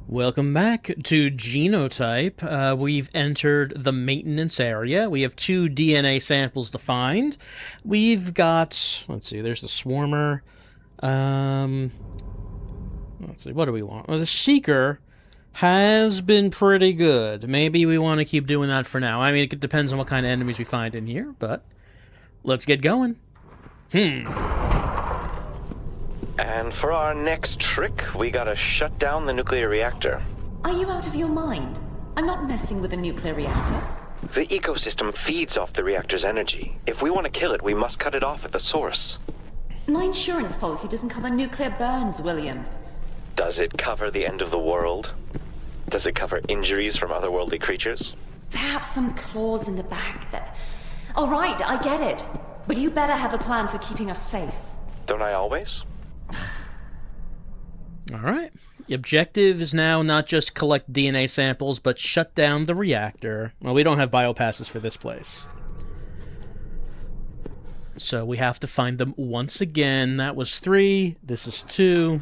Welcome back to Genotype. We've entered the maintenance area. We have 2 DNA samples to find. We've got, let's see, there's the swarmer. Let's see, what do we want? Well, the seeker has been pretty good. Maybe we want to keep doing that for now. I mean, it depends on what kind of enemies we find in here, but let's get going. And for our next trick, we gotta shut down the nuclear reactor. Are you out of your mind? I'm not messing with a nuclear reactor. The ecosystem feeds off the reactor's energy. If we want to kill it, we must cut it off at the source. My insurance policy doesn't cover nuclear burns, William. Does it cover the end of the world? Does it cover injuries from otherworldly creatures? Perhaps some clause in the back that... All right, I get it. But you better have a plan for keeping us safe. Don't I always? Alright. The objective is now not just collect DNA samples, but shut down the reactor. Well, we don't have biopasses for this place. So we have to find them once again. That was 3. This is 2.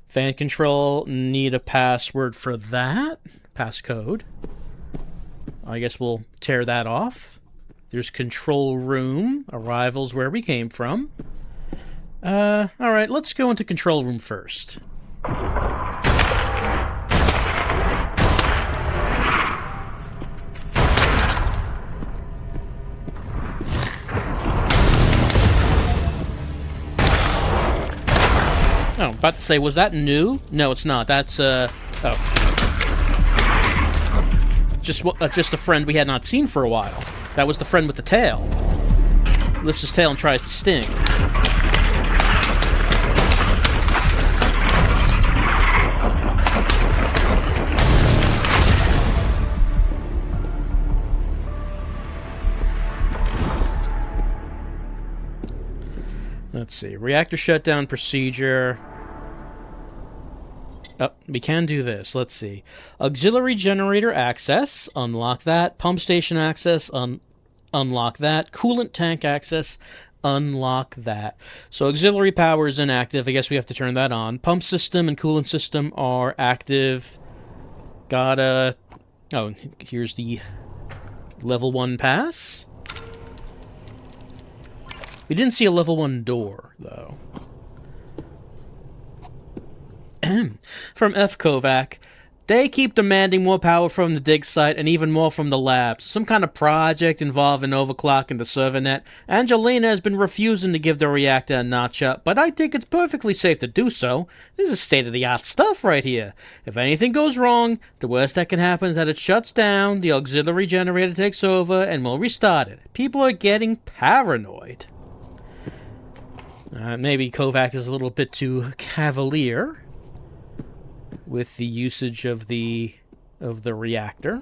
Fan control, need a password for that. Passcode. I guess we'll tear that off. There's control room. Arrival's where we came from. Alright, let's go into control room first. Oh, I'm about to say, was that new? No, it's not. That's, oh. Just a friend we had not seen for a while. That was the friend with the tail. Lifts his tail and tries to sting. Let's see. Reactor shutdown procedure. Oh, we can do this. Let's see. Auxiliary generator access. Unlock that. Pump station access. Unlock that. Coolant tank access. Unlock that. So auxiliary power is inactive. I guess we have to turn that on. Pump system and coolant system are active. Gotta... Oh, here's the level 1 pass. We didn't see a level 1 door, though. From F. Kovac, they keep demanding more power from the dig site and even more from the labs. Some kind of project involving overclock and the server net. Angelina has been refusing to give the reactor a notch up, but I think it's perfectly safe to do so. This is state-of-the-art stuff right here. If anything goes wrong, the worst that can happen is that it shuts down, the auxiliary generator takes over, and we'll restart it. People are getting paranoid. Maybe Kovac is a little bit too cavalier with the usage of the reactor.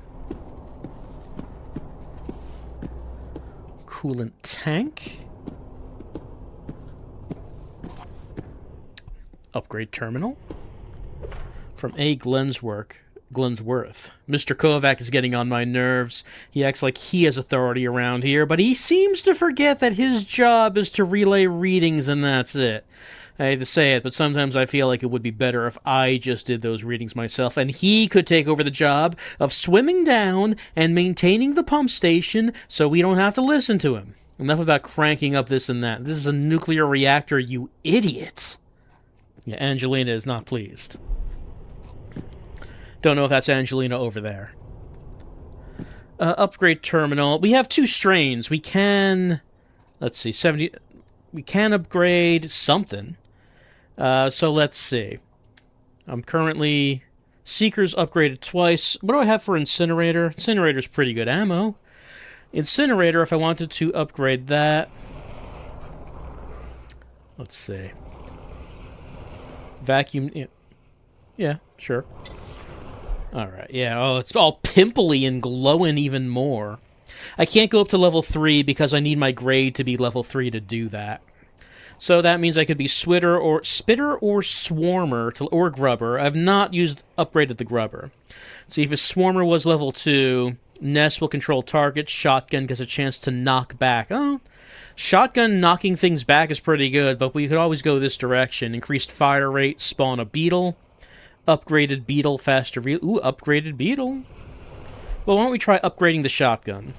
Coolant tank. Upgrade terminal. From A. Glensworth. Mr. Kovac is getting on my nerves. He acts like he has authority around here, but he seems to forget that his job is to relay readings and that's it. I hate to say it, but sometimes I feel like it would be better if I just did those readings myself, and he could take over the job of swimming down and maintaining the pump station so we don't have to listen to him. Enough about cranking up this and that. This is a nuclear reactor, you idiot. Yeah, Angelina is not pleased. Don't know if that's Angelina over there. Upgrade terminal. We have 2 strains. We can... Let's see, 70... We can upgrade something. So let's see. I'm currently... Seeker's upgraded twice. What do I have for Incinerator? Incinerator's pretty good ammo. Incinerator, if I wanted to upgrade that... Let's see. Vacuum... Yeah, sure. Alright, yeah, oh, it's all pimply and glowing even more. I can't go up to level 3 because I need my grade to be level 3 to do that. So that means I could be Spitter or Swarmer or Grubber. I've not upgraded the Grubber. See, if a Swarmer was level 2, Nest will control targets. Shotgun gets a chance to knock back. Oh, shotgun knocking things back is pretty good, but we could always go this direction. Increased fire rate, spawn a beetle. Upgraded beetle, faster Ooh, upgraded beetle. Well, why don't we try upgrading the shotgun?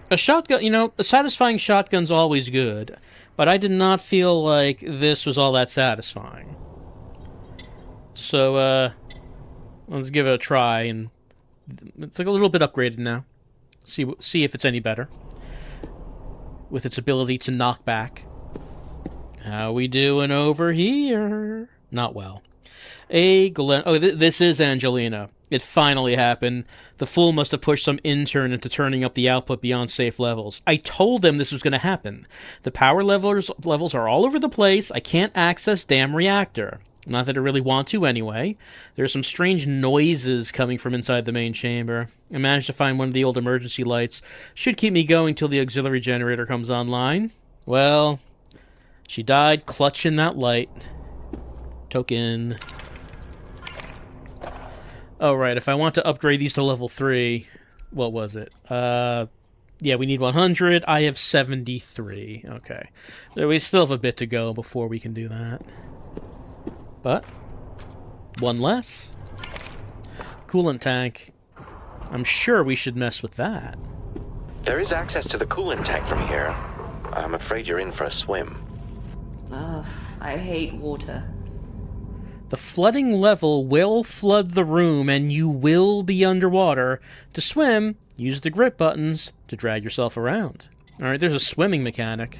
A shotgun, you know, a satisfying shotgun's always good, but I did not feel like this was all that satisfying. So, let's give it a try, and it's like a little bit upgraded now. See if it's any better. With its ability to knock back. How we doing over here? Not well. This is Angelina. It finally happened. The fool must have pushed some intern into turning up the output beyond safe levels. I told them this was going to happen. The power levels are all over the place. I can't access damn reactor. Not that I really want to anyway. There's some strange noises coming from inside the main chamber. I managed to find one of the old emergency lights. Should keep me going till the auxiliary generator comes online. Well, she died clutching that light. Token. Oh, right, if I want to upgrade these to level 3, what was it? Yeah, we need 100. I have 73. Okay. So we still have a bit to go before we can do that. But, one less. Coolant tank. I'm sure we should mess with that. There is access to the coolant tank from here. I'm afraid you're in for a swim. Ugh, I hate water. The flooding level will flood the room, and you will be underwater. To swim, use the grip buttons to drag yourself around. Alright, there's a swimming mechanic.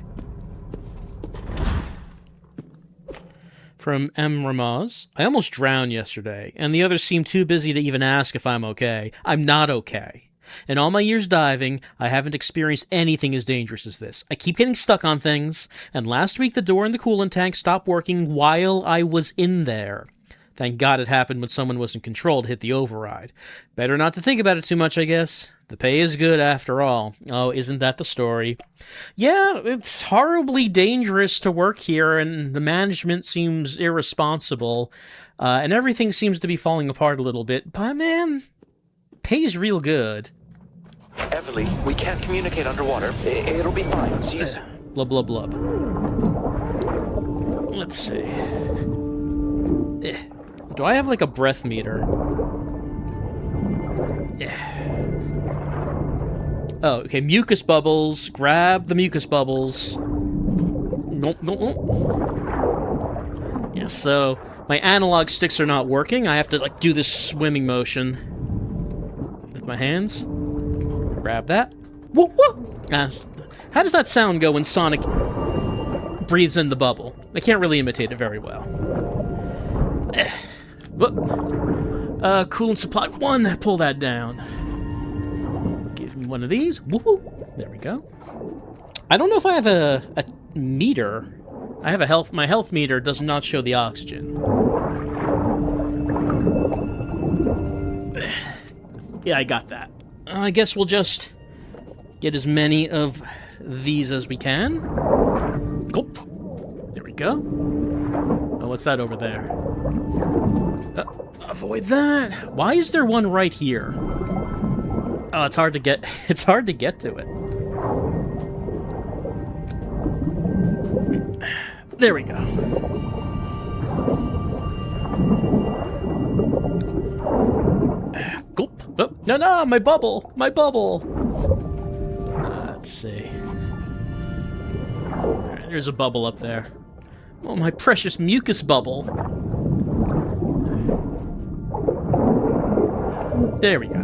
From M. Ramaz. I almost drowned yesterday, and the others seem too busy to even ask if I'm okay. I'm not okay. In all my years diving, I haven't experienced anything as dangerous as this. I keep getting stuck on things, and last week the door in the coolant tank stopped working while I was in there. Thank God it happened when someone was in control to hit the override. Better not to think about it too much, I guess. The pay is good after all. Oh, isn't that the story? Yeah, it's horribly dangerous to work here, and the management seems irresponsible, and everything seems to be falling apart a little bit. But man, pay's real good. Everly, we can't communicate underwater. It'll be fine. See you soon. Blub, blub, blub. Let's see. Do I have, like, a breath meter? Oh, okay, mucus bubbles. Grab the mucus bubbles. Nope, nope, nope. Yeah, so my analog sticks are not working. I have to, like, do this swimming motion with my hands. Grab that. Woo, woo! How does that sound go when Sonic breathes in the bubble? I can't really imitate it very well. Coolant supply 1. Pull that down. Give me one of these. Woo, woo. There we go. I don't know if I have a meter. I have a health. My health meter does not show the oxygen. Yeah, I got that. I guess we'll just get as many of these as we can. Gulp. There we go. Oh, what's that over there? Avoid that. Why is there one right here? Oh, it's hard to get. It's hard to get to it. There we go. Gulp. Oh, no, my bubble! My bubble! Let's see. Alright, there's a bubble up there. Oh, my precious mucus bubble. There we go.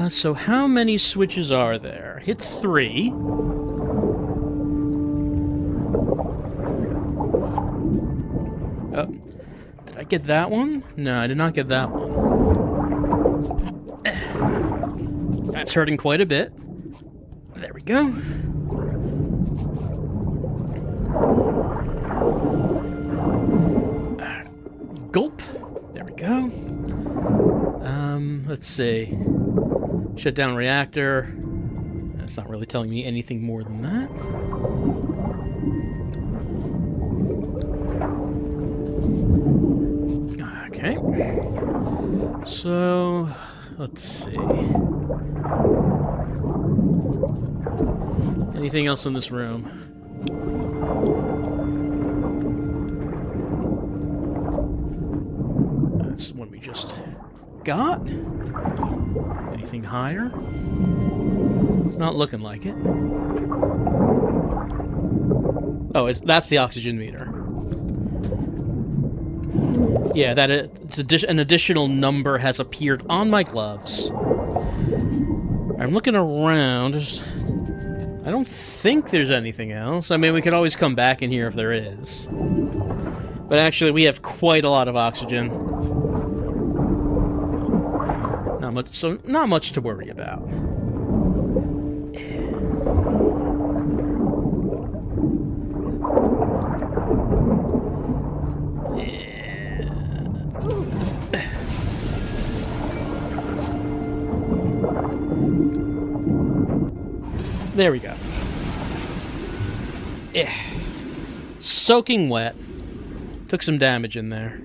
So how many switches are there? Hit 3. Oh. Did I get that one? No, I did not get that one. That's hurting quite a bit. There we go. Gulp. There we go. Let's see. Shut down reactor. That's not really telling me anything more than that. Okay. So, let's see. Anything else in this room? That's the one we just got. Anything higher? It's not looking like it. Oh, that's the oxygen meter. Yeah, an additional number has appeared on my gloves. I'm looking around. I don't think there's anything else. I mean, we could always come back in here if there is. But actually, we have quite a lot of oxygen. Not much to worry about. There we go. Soaking wet. Took some damage in there.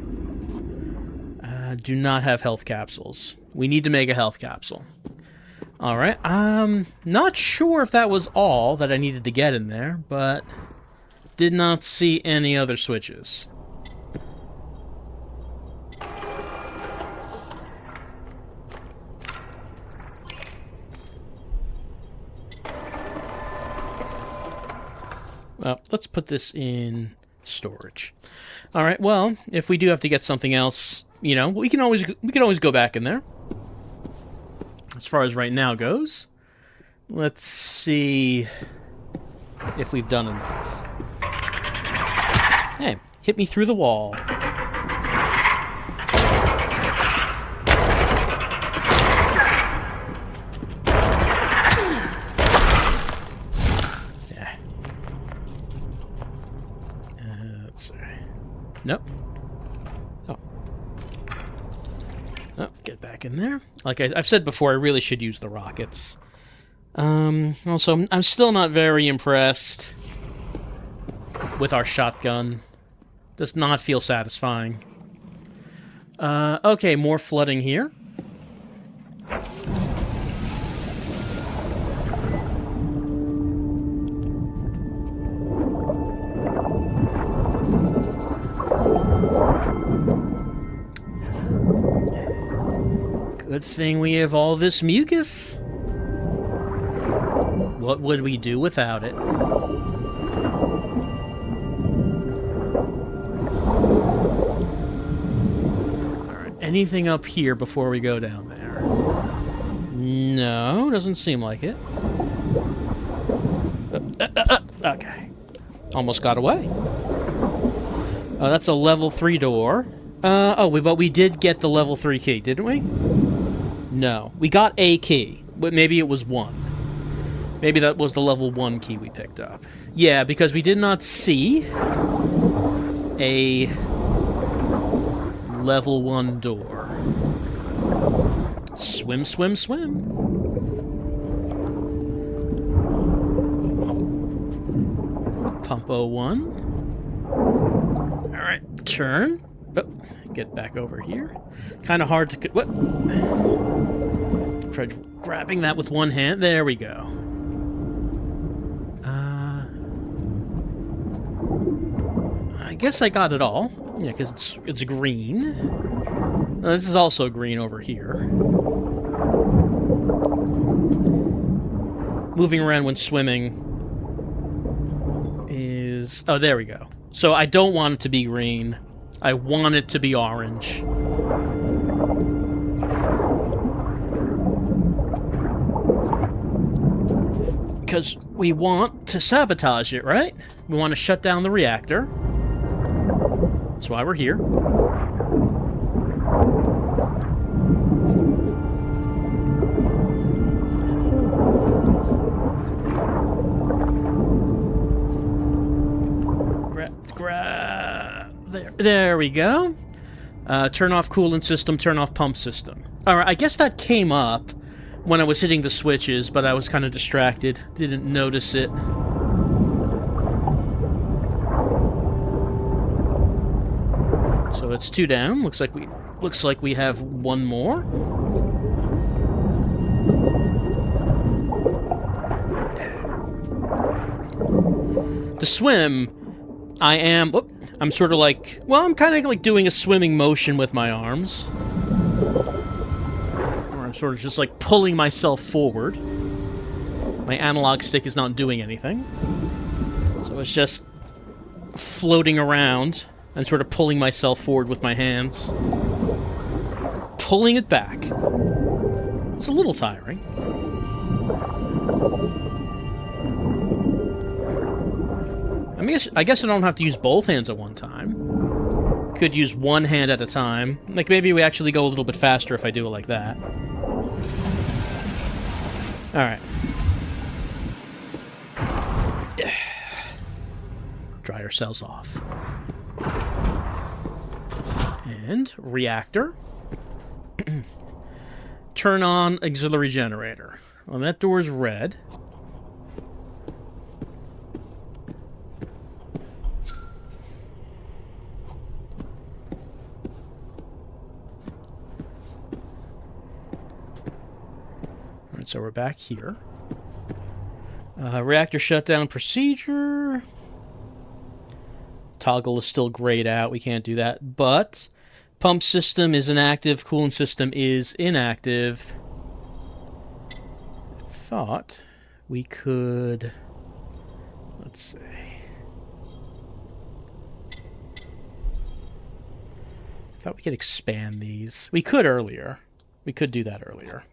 Do not have health capsules. We need to make a health capsule. Alright, I'm not sure if that was all that I needed to get in there, but did not see any other switches. Well, let's put this in storage. All right. Well, if we do have to get something else, you know, we can always go back in there. As far as right now goes, let's see if we've done enough. Hey, hit me through the wall. Nope. Oh. Oh, get back in there. Like I've said before, I really should use the rockets. Also, I'm still not very impressed with our shotgun. Does not feel satisfying. Okay, more flooding here. Good thing we have all this mucus. What would we do without it? Alright, anything up here before we go down there? No, doesn't seem like it. Okay. Almost got away. Oh, that's a level 3 door. But we did get the level 3 key, didn't we? No. We got a key, but maybe it was 1. Maybe that was the level 1 key we picked up. Yeah, because we did not see a level 1 door. Swim, swim, swim. Pump 01. Alright, turn. Oh, get back over here. Kind of hard to... What? Try grabbing that with one hand. There we go. I guess I got it all. Yeah, because it's green. This is also green over here. Moving around when swimming is... Oh, there we go. So I don't want it to be green. I want it to be orange. Because we want to sabotage it, right? We want to shut down the reactor. That's why we're here. There we go. Turn off coolant system, turn off pump system. Alright, I guess that came up when I was hitting the switches, but I was kind of distracted. Didn't notice it. So it's 2 down. Looks like we Looks like we have one more. To swim, I'm sort of like... Well, I'm kind of like doing a swimming motion with my arms. Or I'm sort of just like pulling myself forward. My analog stick is not doing anything. So it's just floating around and sort of pulling myself forward with my hands. Pulling it back. It's a little tiring. I guess I don't have to use both hands at one time. Could use one hand at a time. Like, maybe we actually go a little bit faster if I do it like that. Alright. Dry ourselves off. And reactor. Turn on auxiliary generator. Well, that door's red. Alright, so we're back here. Reactor shutdown procedure. Toggle is still grayed out. We can't do that. But pump system is inactive. Coolant system is inactive. Thought we could... Let's see. Thought we could expand these. We could earlier. We could do that earlier.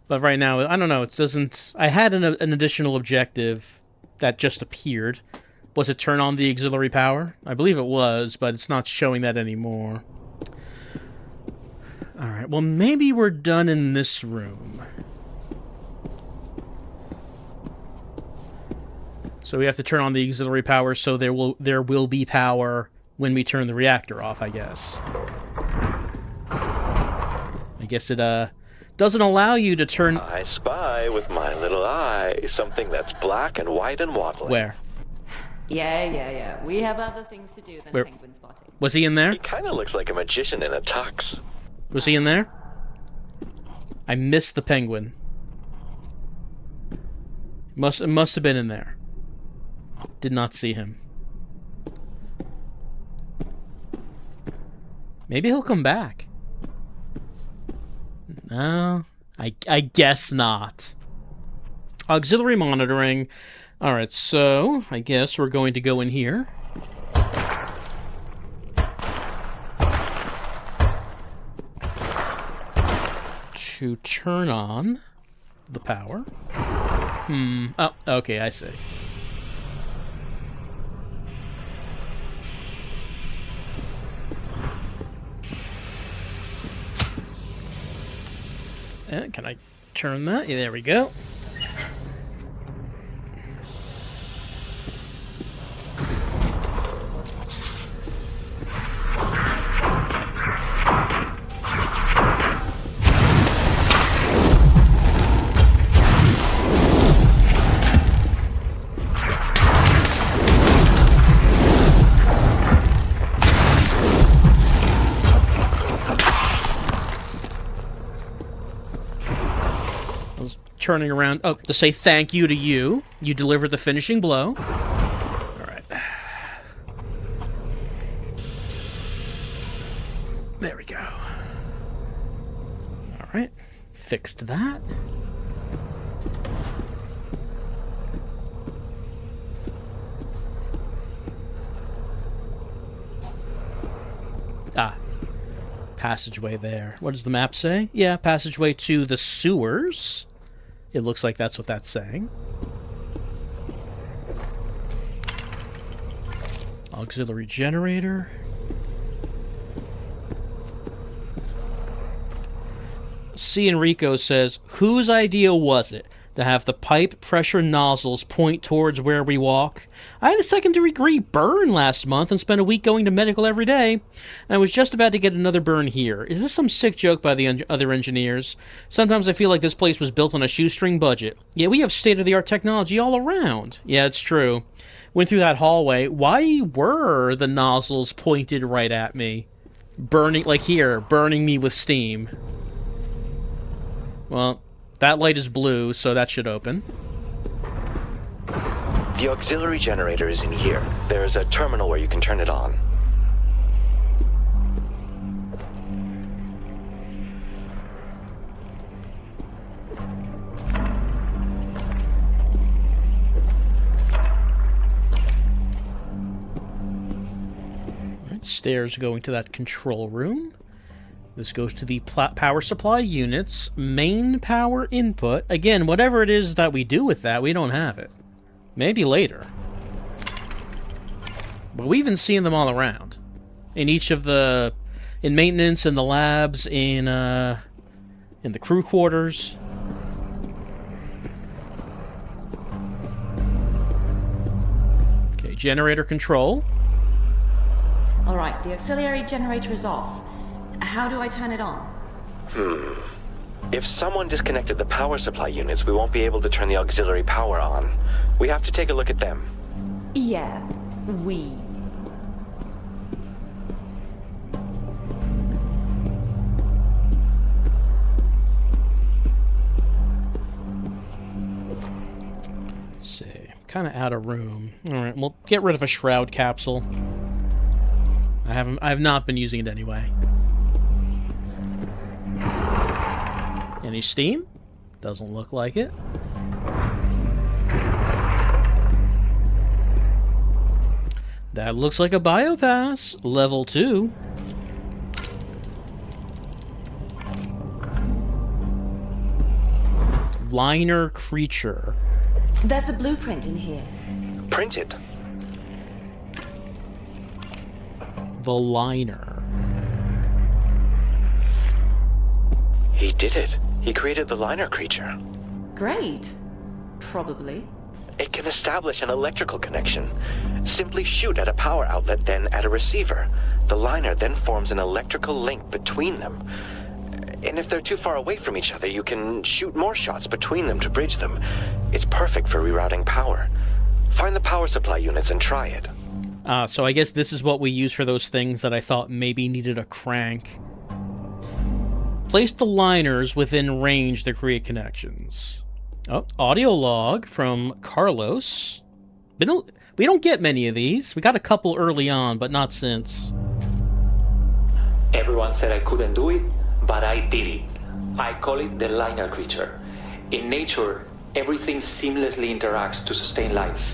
But right now, I don't know. It doesn't... I had an additional objective that just appeared. Was it turn on the auxiliary power? I believe it was, but it's not showing that anymore. Alright, well maybe we're done in this room. So we have to turn on the auxiliary power so there will be power when we turn the reactor off, I guess. I guess it doesn't allow you to turn... I spy with my little eye something that's black and white and wobbly. Where? Yeah. We have other things to do than penguin spotting. Was he in there? He kind of looks like a magician in a tux. Was he in there? I missed the penguin. It must have been in there. Did not see him. Maybe he'll come back. No, I guess not. Auxiliary monitoring. Alright, so I guess we're going to go in here. To turn on the power. Oh, okay, I see. Can I turn that? Yeah, there we go. Turning around to say thank you to you. You delivered the finishing blow. Alright. There we go. Alright. Fixed that. Passageway there. What does the map say? Yeah, passageway to the sewers. It looks like that's what that's saying. Auxiliary generator. C. Enrico says, whose idea was it to have the pipe pressure nozzles point towards where we walk? I had a second-degree burn last month and spent a week going to medical every day, and I was just about to get another burn here. Is this some sick joke by the other engineers? Sometimes I feel like this place was built on a shoestring budget. Yeah, we have state-of-the-art technology all around. Yeah, it's true. Went through that hallway. Why were the nozzles pointed right at me? burning, like here, burning me with steam. Well, that light is blue, so that should open. The auxiliary generator is in here. There's a terminal where you can turn it on. Stairs going to that control room. This goes to the power supply units. Main power input. Again, whatever it is that we do with that, we don't have it. Maybe later. But we've been seeing them all around. In each of the... in maintenance, in the labs, in the crew quarters. Okay, generator control. Alright, the auxiliary generator is off. How do I turn it on? If someone disconnected the power supply units, we won't be able to turn the auxiliary power on. We have to take a look at them. Yeah, we. Let's see. Kind of out of room. Alright, we'll get rid of a shroud capsule. I have not been using it anyway. Any steam? Doesn't look like it. That looks like a biopass. Level 2. Liner creature. There's a blueprint in here. Printed. The liner. He did it. He created the liner creature. Great. Probably. It can establish an electrical connection. Simply shoot at a power outlet, then at a receiver. The liner then forms an electrical link between them. And if they're too far away from each other, you can shoot more shots between them to bridge them. It's perfect for rerouting power. Find the power supply units and try it. So I guess this is what we use for those things that I thought maybe needed a crank. Place the liners within range to create connections. Oh, audio log from Carlos. We don't get many of these. We got a couple early on, but not since. Everyone said I couldn't do it, but I did it. I call it the liner creature. In nature, everything seamlessly interacts to sustain life.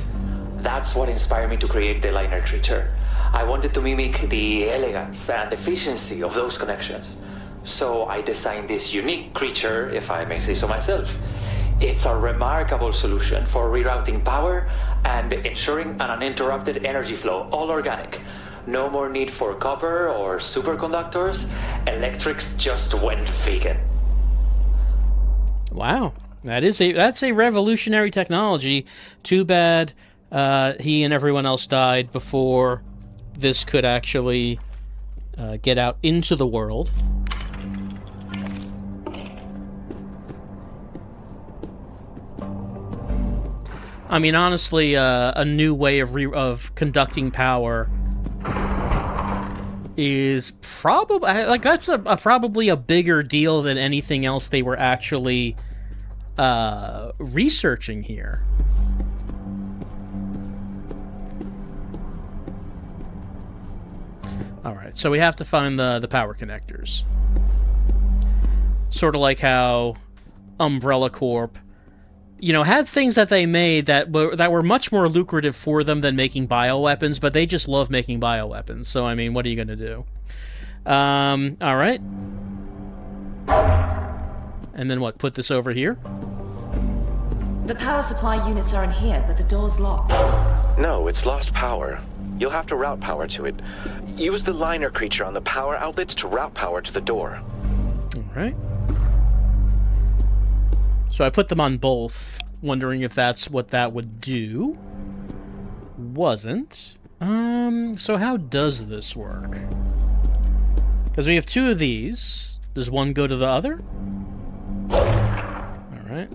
That's what inspired me to create the liner creature. I wanted to mimic the elegance and efficiency of those connections. So I designed this unique creature, if I may say so myself. It's a remarkable solution for rerouting power and ensuring an uninterrupted energy flow, all organic. No more need for copper or superconductors. Electrics just went vegan. Wow, that's a revolutionary technology. Too bad he and everyone else died before this could actually get out into the world. I mean, honestly, a new way of conducting power is probably that's probably a bigger deal than anything else they were actually researching here. All right, so we have to find the power connectors. Sort of like how Umbrella Corp, had things that they made that were much more lucrative for them than making bioweapons, but they just love making bioweapons. So, I mean, what are you going to do? All right. And then what? Put this over here? The power supply units are in here, but the door's locked. No, it's lost power. You'll have to route power to it. Use the liner creature on the power outlets to route power to the door. All right. So I put them on both, wondering if that's what that would do. Wasn't. So how does this work? Because we have two of these. Does one go to the other? Alright.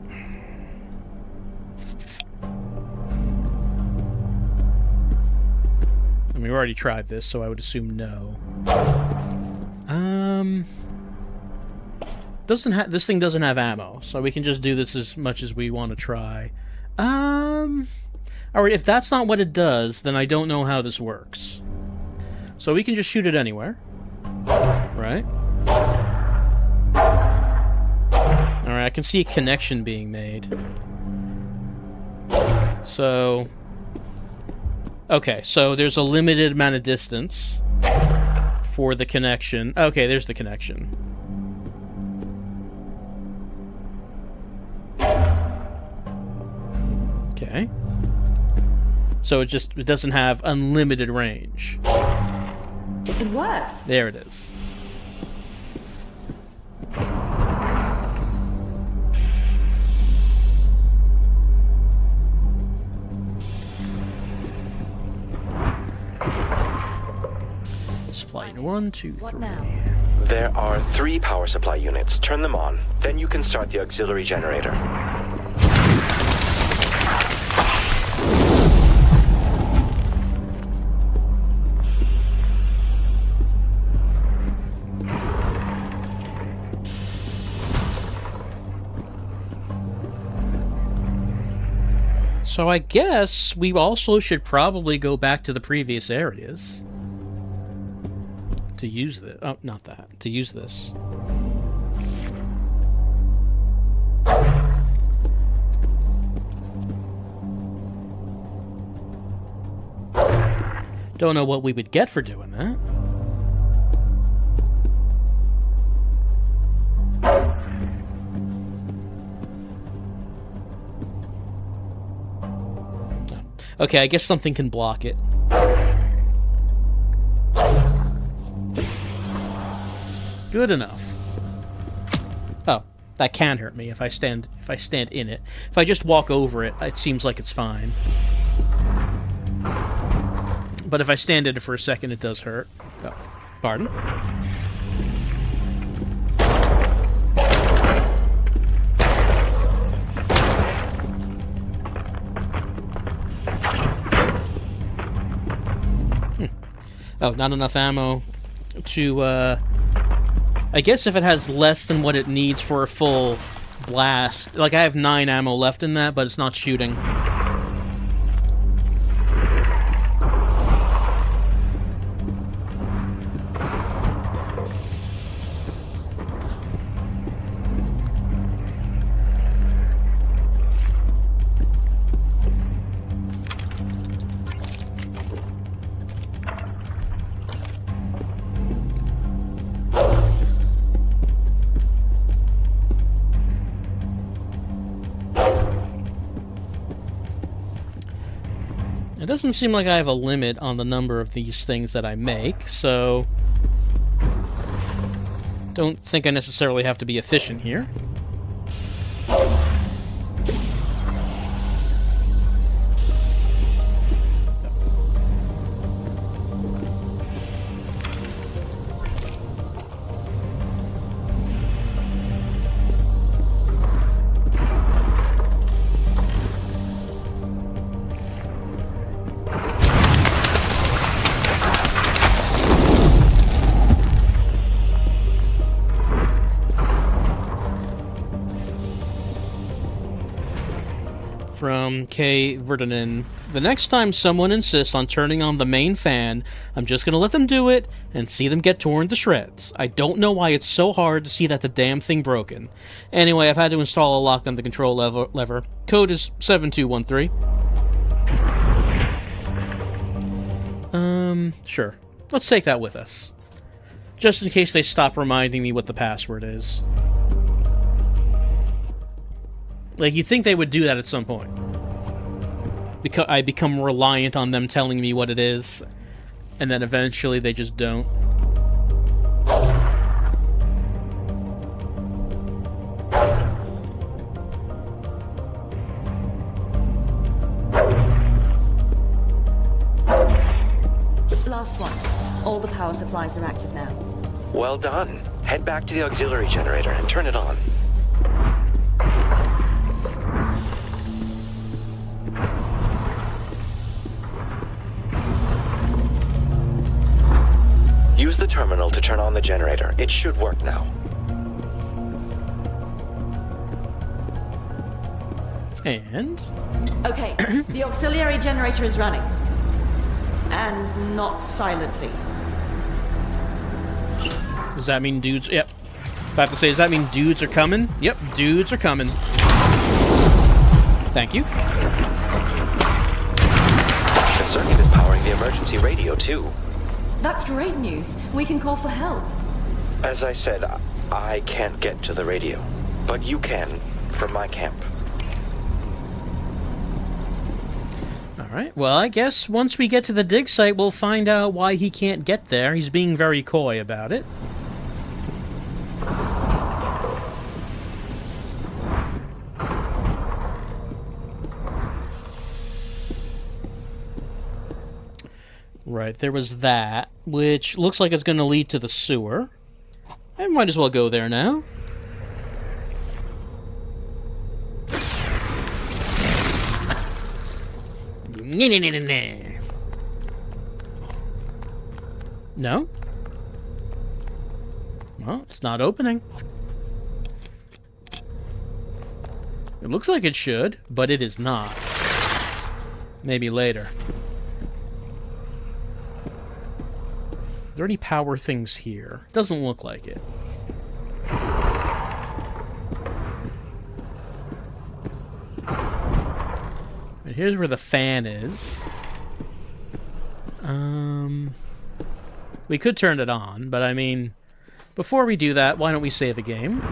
And we already tried this, so I would assume no. this thing doesn't have ammo, so we can just do this as much as we want to try. Alright, if that's not what it does, then I don't know how this works. So we can just shoot it anywhere. Right? Alright, I can see a connection being made. So... Okay, so there's a limited amount of distance for the connection. Okay, there's the connection. Okay. So it doesn't have unlimited range. It worked. There it is. Supply unit 1, 2, 3. What now? There are 3 power supply units. Turn them on. Then you can start the auxiliary generator. So I guess we also should probably go back to the previous areas to use this. Oh, not that. To use this. Don't know what we would get for doing that. Okay, I guess something can block it. Good enough. Oh, that can hurt me if I stand in it. If I just walk over it, it seems like it's fine. But if I stand in it for a second, it does hurt. Oh, pardon? Oh, not enough ammo to, I guess if it has less than what it needs for a full blast... Like, I have 9 ammo left in that, but it's not shooting. It doesn't seem like I have a limit on the number of these things that I make, so... Don't think I necessarily have to be efficient here. From K. Vertinen. The next time someone insists on turning on the main fan, I'm just gonna let them do it and see them get torn to shreds. I don't know why it's so hard to see that the damn thing broken. Anyway, I've had to install a lock on the control lever. Code is 7213. Sure. Let's take that with us. Just in case they stop reminding me what the password is. Like, you'd think they would do that at some point. Because I become reliant on them telling me what it is, and then eventually they just don't. Last one. All the power supplies are active now. Well done. Head back to the auxiliary generator and turn it on. Use the terminal to turn on the generator. It should work now. And? Okay, the auxiliary generator is running. And not silently. Does that mean dudes... Yep. About to say, does that mean dudes are coming? Yep, dudes are coming. Thank you. The circuit is powering the emergency radio, too. That's great news. We can call for help. As I said, I can't get to the radio. But you can, from my camp. Alright, well, I guess once we get to the dig site, we'll find out why he can't get there. He's being very coy about it. Right, there was that, which looks like it's going to lead to the sewer. I might as well go there now. No? Well, it's not opening. It looks like it should, but it is not. Maybe later. Are there any power things here? Doesn't look like it. Right, here's where the fan is. We could turn it on, but I mean, before we do that, why don't we save a game?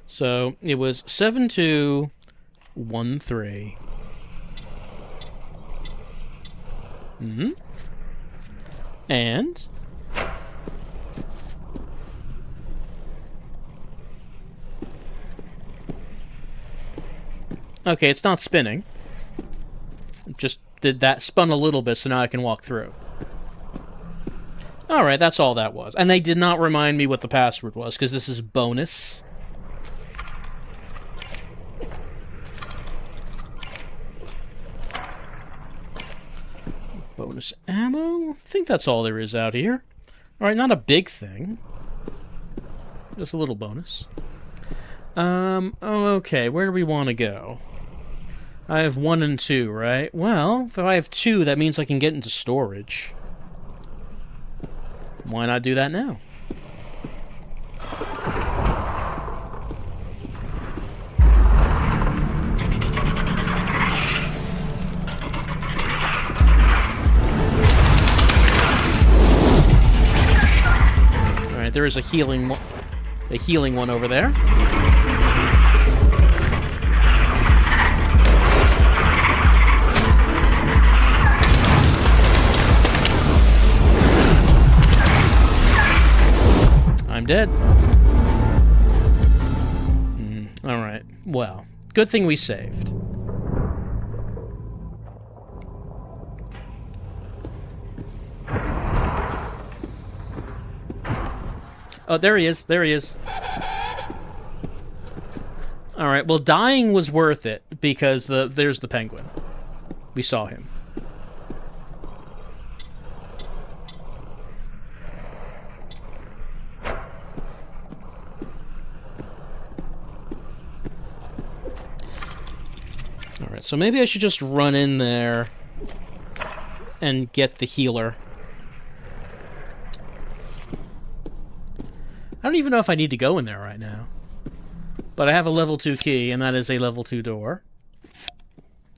So, it was 7213. Mm-hmm. And... okay, it's not spinning. Just did that, spun a little bit, so now I can walk through. Alright, that's all that was. And they did not remind me what the password was, because this is bonus. Bonus ammo? I think that's all there is out here. Alright, not a big thing. Just a little bonus. Okay, where do we want to go? I have 1 and 2, right? Well, if I have 2, that means I can get into storage. Why not do that now? Alright, there is a healing one over there. I'm dead. Alright, well, good thing we saved. Oh, there he is. There he is. Alright, well, dying was worth it, because there's the penguin. We saw him. Alright, so maybe I should just run in there and get the healer. I don't even know if I need to go in there right now. But I have a level 2 key, and that is a level 2 door.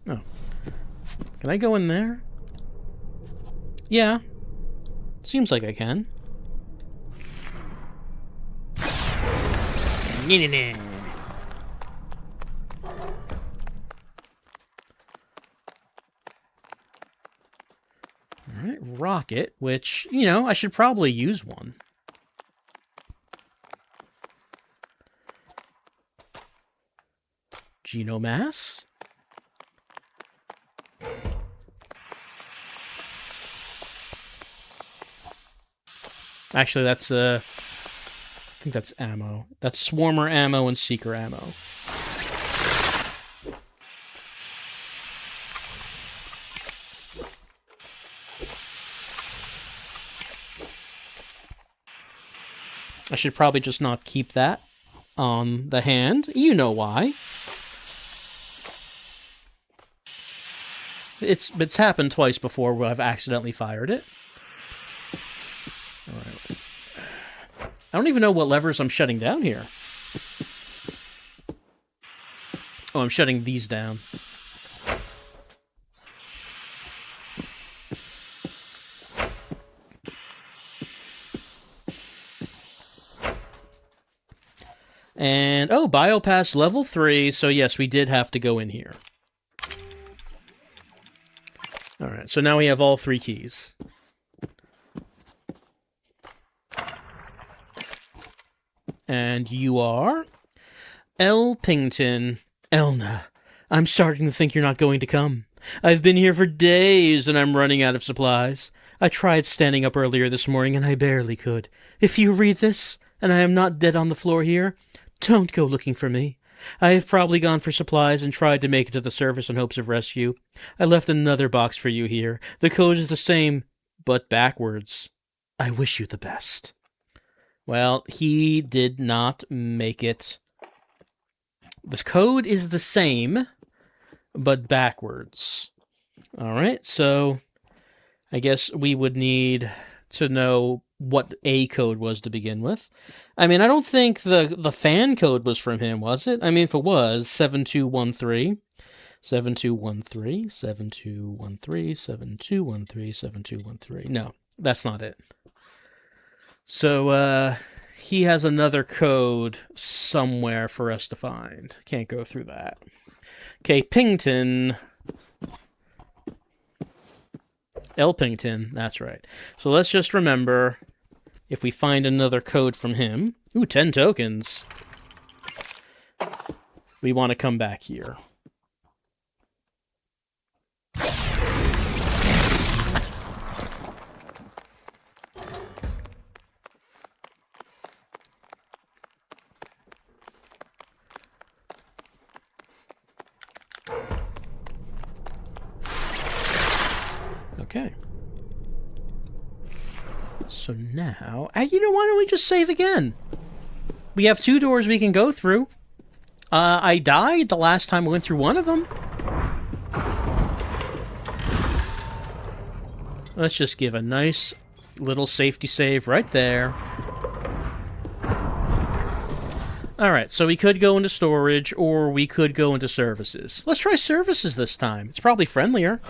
Oh. Can I go in there? Yeah. Seems like I can. Alright, rocket, which, you know, I should probably use one. Genomass? Actually, that's I think that's ammo. That's Swarmer ammo and Seeker ammo. I should probably just not keep that on the hand. You know why. It's happened twice before where I've accidentally fired it. Alright. I don't even know what levers I'm shutting down here. Oh, I'm shutting these down. And, oh, Biopass level 3, so yes, we did have to go in here. Alright, so now we have all 3 keys. And you are? L. Pington. Elna, I'm starting to think you're not going to come. I've been here for days, and I'm running out of supplies. I tried standing up earlier this morning, and I barely could. If you read this, and I am not dead on the floor here, don't go looking for me. I have probably gone for supplies and tried to make it to the surface in hopes of rescue. I left another box for you here. The code is the same, but backwards. I wish you the best. Well, he did not make it. The code is the same, but backwards. Alright, so I guess we would need to know what A code was to begin with. I mean, I don't think the fan code was from him, was it? I mean, if it was, 7213, 7213, 7213, 7213, 7213. No, that's not it. So, he has another code somewhere for us to find. Can't go through that. Okay, Pington. Elpington, that's right. So let's just remember, if we find another code from him... Ooh, 10 tokens. We want to come back here. Okay. So now... you know, why don't we just save again? We have 2 doors we can go through. I died the last time I went through one of them. Let's just give a nice little safety save right there. Alright, so we could go into storage, or we could go into services. Let's try services this time. It's probably friendlier.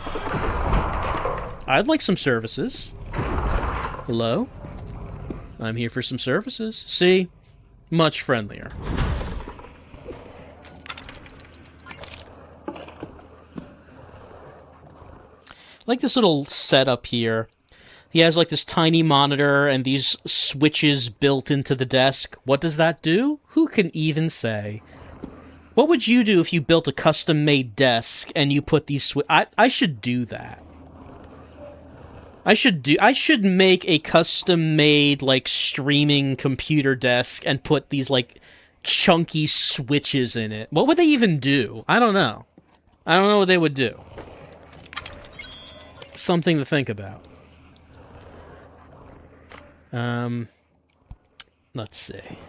I'd like some services. Hello? I'm here for some services. See? Much friendlier. Like this little setup here. He has like this tiny monitor and these switches built into the desk. What does that do? Who can even say? What would you do if you built a custom-made desk and you put these I should do that. I should make a custom-made, like, streaming computer desk and put these, like, chunky switches in it. What would they even do? I don't know. I don't know what they would do. Something to think about. Let's see.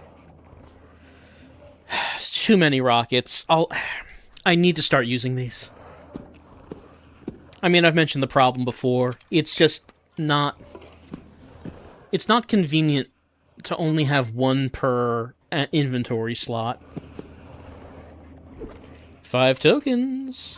Too many rockets. I need to start using these. I mean, I've mentioned the problem before. It's just not... It's not convenient to only have 1 per inventory slot. 5 tokens.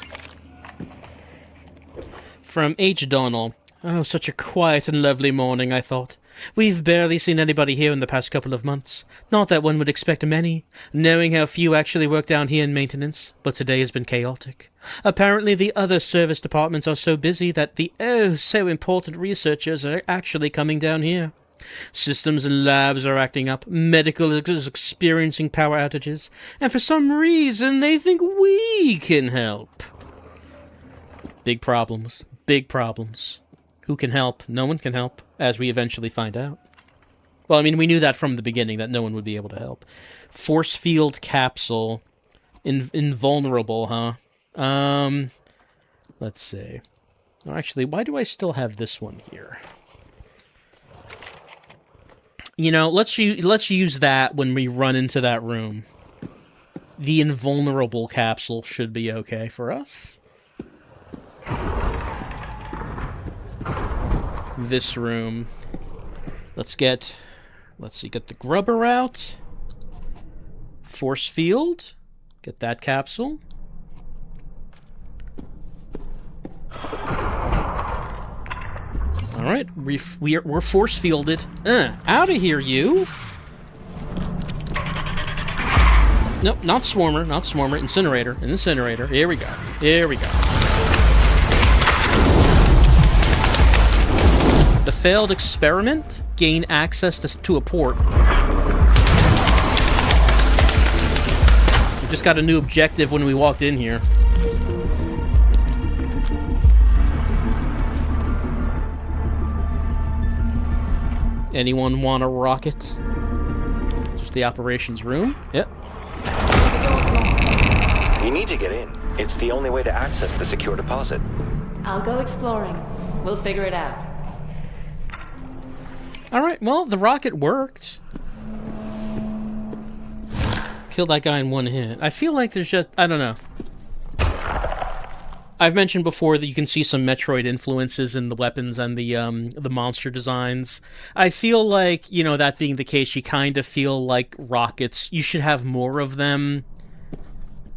From H. Donnell. Oh, such a quiet and lovely morning, I thought. We've barely seen anybody here in the past couple of months. Not that one would expect many, knowing how few actually work down here in maintenance, but today has been chaotic. Apparently the other service departments are so busy that the so important researchers are actually coming down here. Systems and labs are acting up, medical is experiencing power outages, and for some reason they think we can help. Big problems. Big problems. Who can help? No one can help, as we eventually find out. Well, I mean, we knew that from the beginning, that no one would be able to help. Force field capsule. Invulnerable, huh? Let's see. Actually, why do I still have this one here? You know, let's use that when we run into that room. The invulnerable capsule should be okay for us. This room. Let's get the grubber out. Force field. Get that capsule. All right, we're force fielded. Out of here, you! Nope, not Swarmer, not Swarmer. Incinerator, Incinerator. Here we go. Here we go. The failed experiment. Gain access to a port. We just got a new objective when we walked in here. Anyone want a rocket? Just the operations room. Yep. You need to get in. It's the only way to access the secure deposit. I'll go exploring. We'll figure it out. Alright, well, the rocket worked. Killed that guy in one hit. I feel like there's just... I don't know. I've mentioned before that you can see some Metroid influences in the weapons and the monster designs. I feel like, you know, that being the case, you kind of feel like rockets, you should have more of them,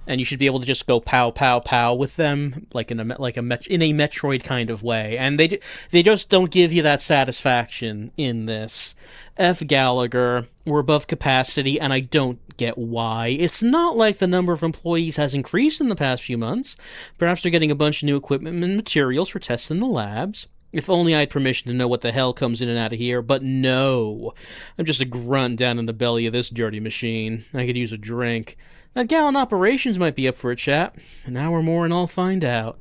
and you should be able to just go pow, pow, pow with them, like in a Metroid kind of way. And they just don't give you that satisfaction in this. F. Gallagher, we're above capacity, and I don't get why. It's not like the number of employees has increased in the past few months. Perhaps they're getting a bunch of new equipment and materials for tests in the labs. If only I had permission to know what the hell comes in and out of here, but no. I'm just a grunt down in the belly of this dirty machine. I could use a drink. That gal in operations might be up for a chat. An hour more and I'll find out.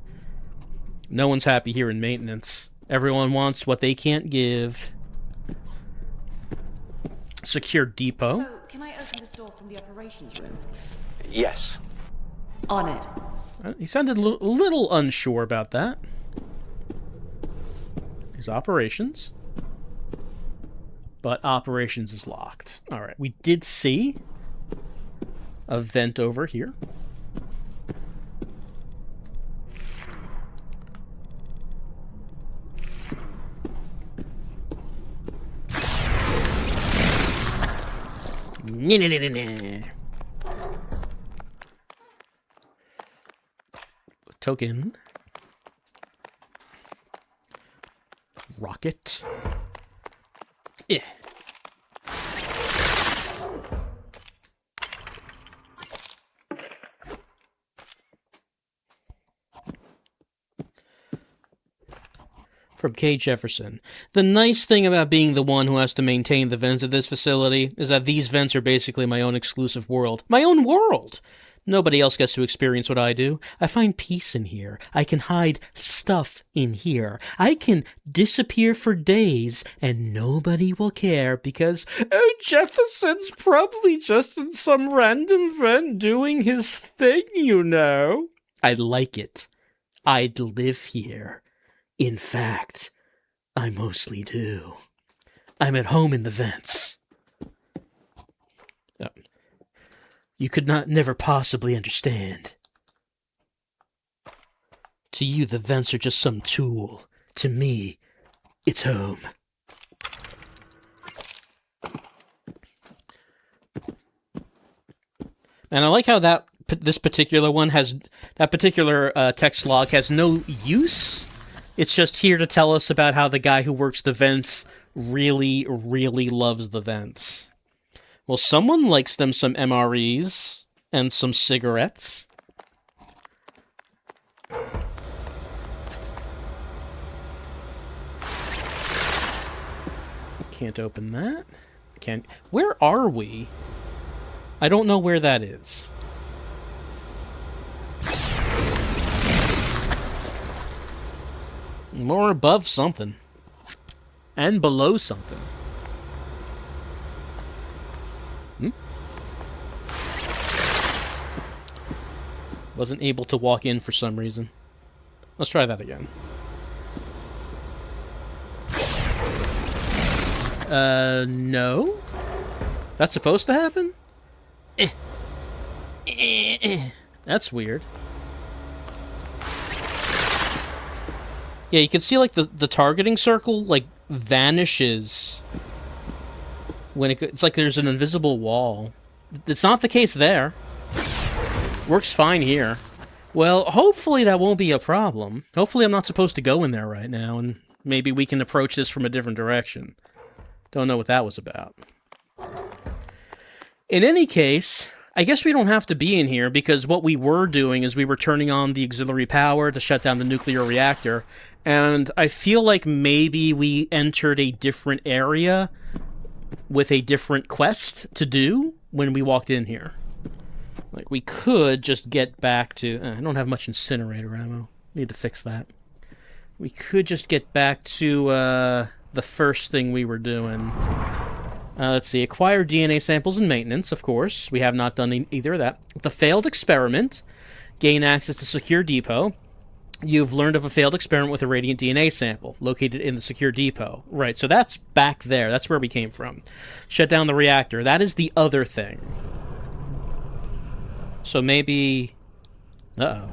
No one's happy here in maintenance. Everyone wants what they can't give. Secure depot. So, can I open this door from the operations room? Yes. On it. He sounded a little unsure about that. His operations. But operations is locked. Alright, we did see a vent over here. Token. Rocket. Yeah. From K. Jefferson. The nice thing about being the one who has to maintain the vents at this facility is that these vents are basically my own exclusive world. My own world! Nobody else gets to experience what I do. I find peace in here. I can hide stuff in here. I can disappear for days and nobody will care because, oh, Jefferson's probably just in some random vent doing his thing, you know. I like it. I'd live here. In fact, I mostly do. I'm at home in the vents. You could never possibly understand. To you, the vents are just some tool. To me, it's home. And I like how this particular one has, that particular text log has no use. It's just here to tell us about how the guy who works the vents really, really loves the vents. Well, someone likes them some MREs and some cigarettes. Can't open that. Can't. Where are we? I don't know where that is. More above something. And below something. Wasn't able to walk in for some reason. Let's try that again. No? That's supposed to happen? That's weird. Yeah, you can see, like, the targeting circle, like, vanishes when it's like there's an invisible wall. It's not the case there. Works fine here. Well, hopefully that won't be a problem. Hopefully I'm not supposed to go in there right now, and maybe we can approach this from a different direction. Don't know what that was about. In any case, I guess we don't have to be in here, because what we were doing is we were turning on the auxiliary power to shut down the nuclear reactor, and I feel like maybe we entered a different area with a different quest to do when we walked in here. Like, we could just get back to... I don't have much incinerator ammo. Need to fix that. We could just get back to the first thing we were doing. Let's see. Acquire DNA samples and maintenance, of course. We have not done either of that. The failed experiment. Gain access to secure depot. You've learned of a failed experiment with a radiant DNA sample located in the secure depot. Right, so that's back there. That's where we came from. Shut down the reactor. That is the other thing. So maybe... Uh-oh.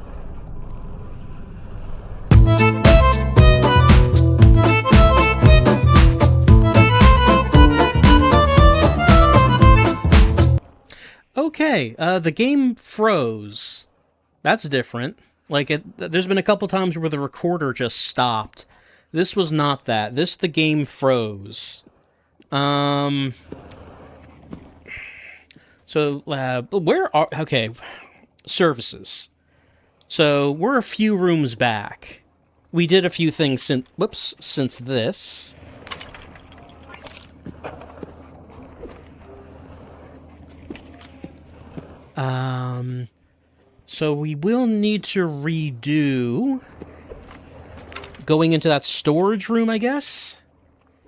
Okay, the game froze. That's different. Like, there's been a couple times where the recorder just stopped. This was not that. The game froze. So, where are... Okay, services. So, we're a few rooms back. We did a few things since... Whoops, since this. So we will need to redo... Going into that storage room, I guess?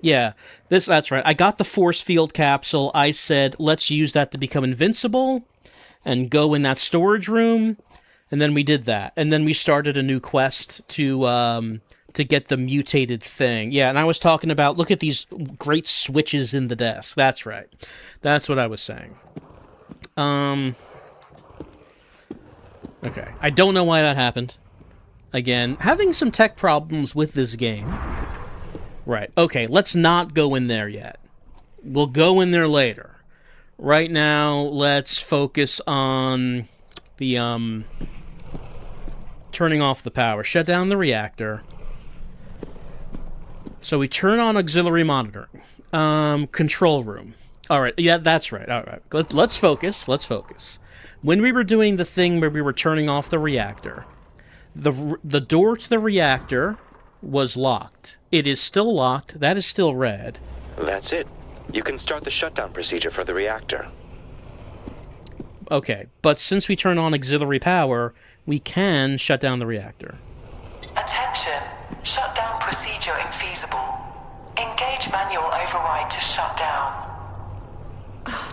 Yeah, that's right. I got the force field capsule. I said, let's use that to become invincible and go in that storage room. And then we did that. And then we started a new quest to get the mutated thing. Yeah, and I was talking about, look at these great switches in the desk. That's right. That's what I was saying. Okay. I don't know why that happened. Again, having some tech problems with this game. Right. Okay, let's not go in there yet. We'll go in there later. Right now, let's focus on the, turning off the power. Shut down the reactor. So we turn on auxiliary monitoring. Control room. Alright, yeah, that's right. Alright, let's focus. Let's focus. When we were doing the thing where we were turning off the reactor, the door to the reactor was locked. It is still locked. That is still red. That's it. You can start the shutdown procedure for the reactor. Okay, but since we turn on auxiliary power, we can shut down the reactor. Attention. Shutdown procedure infeasible. Engage manual override to shut down.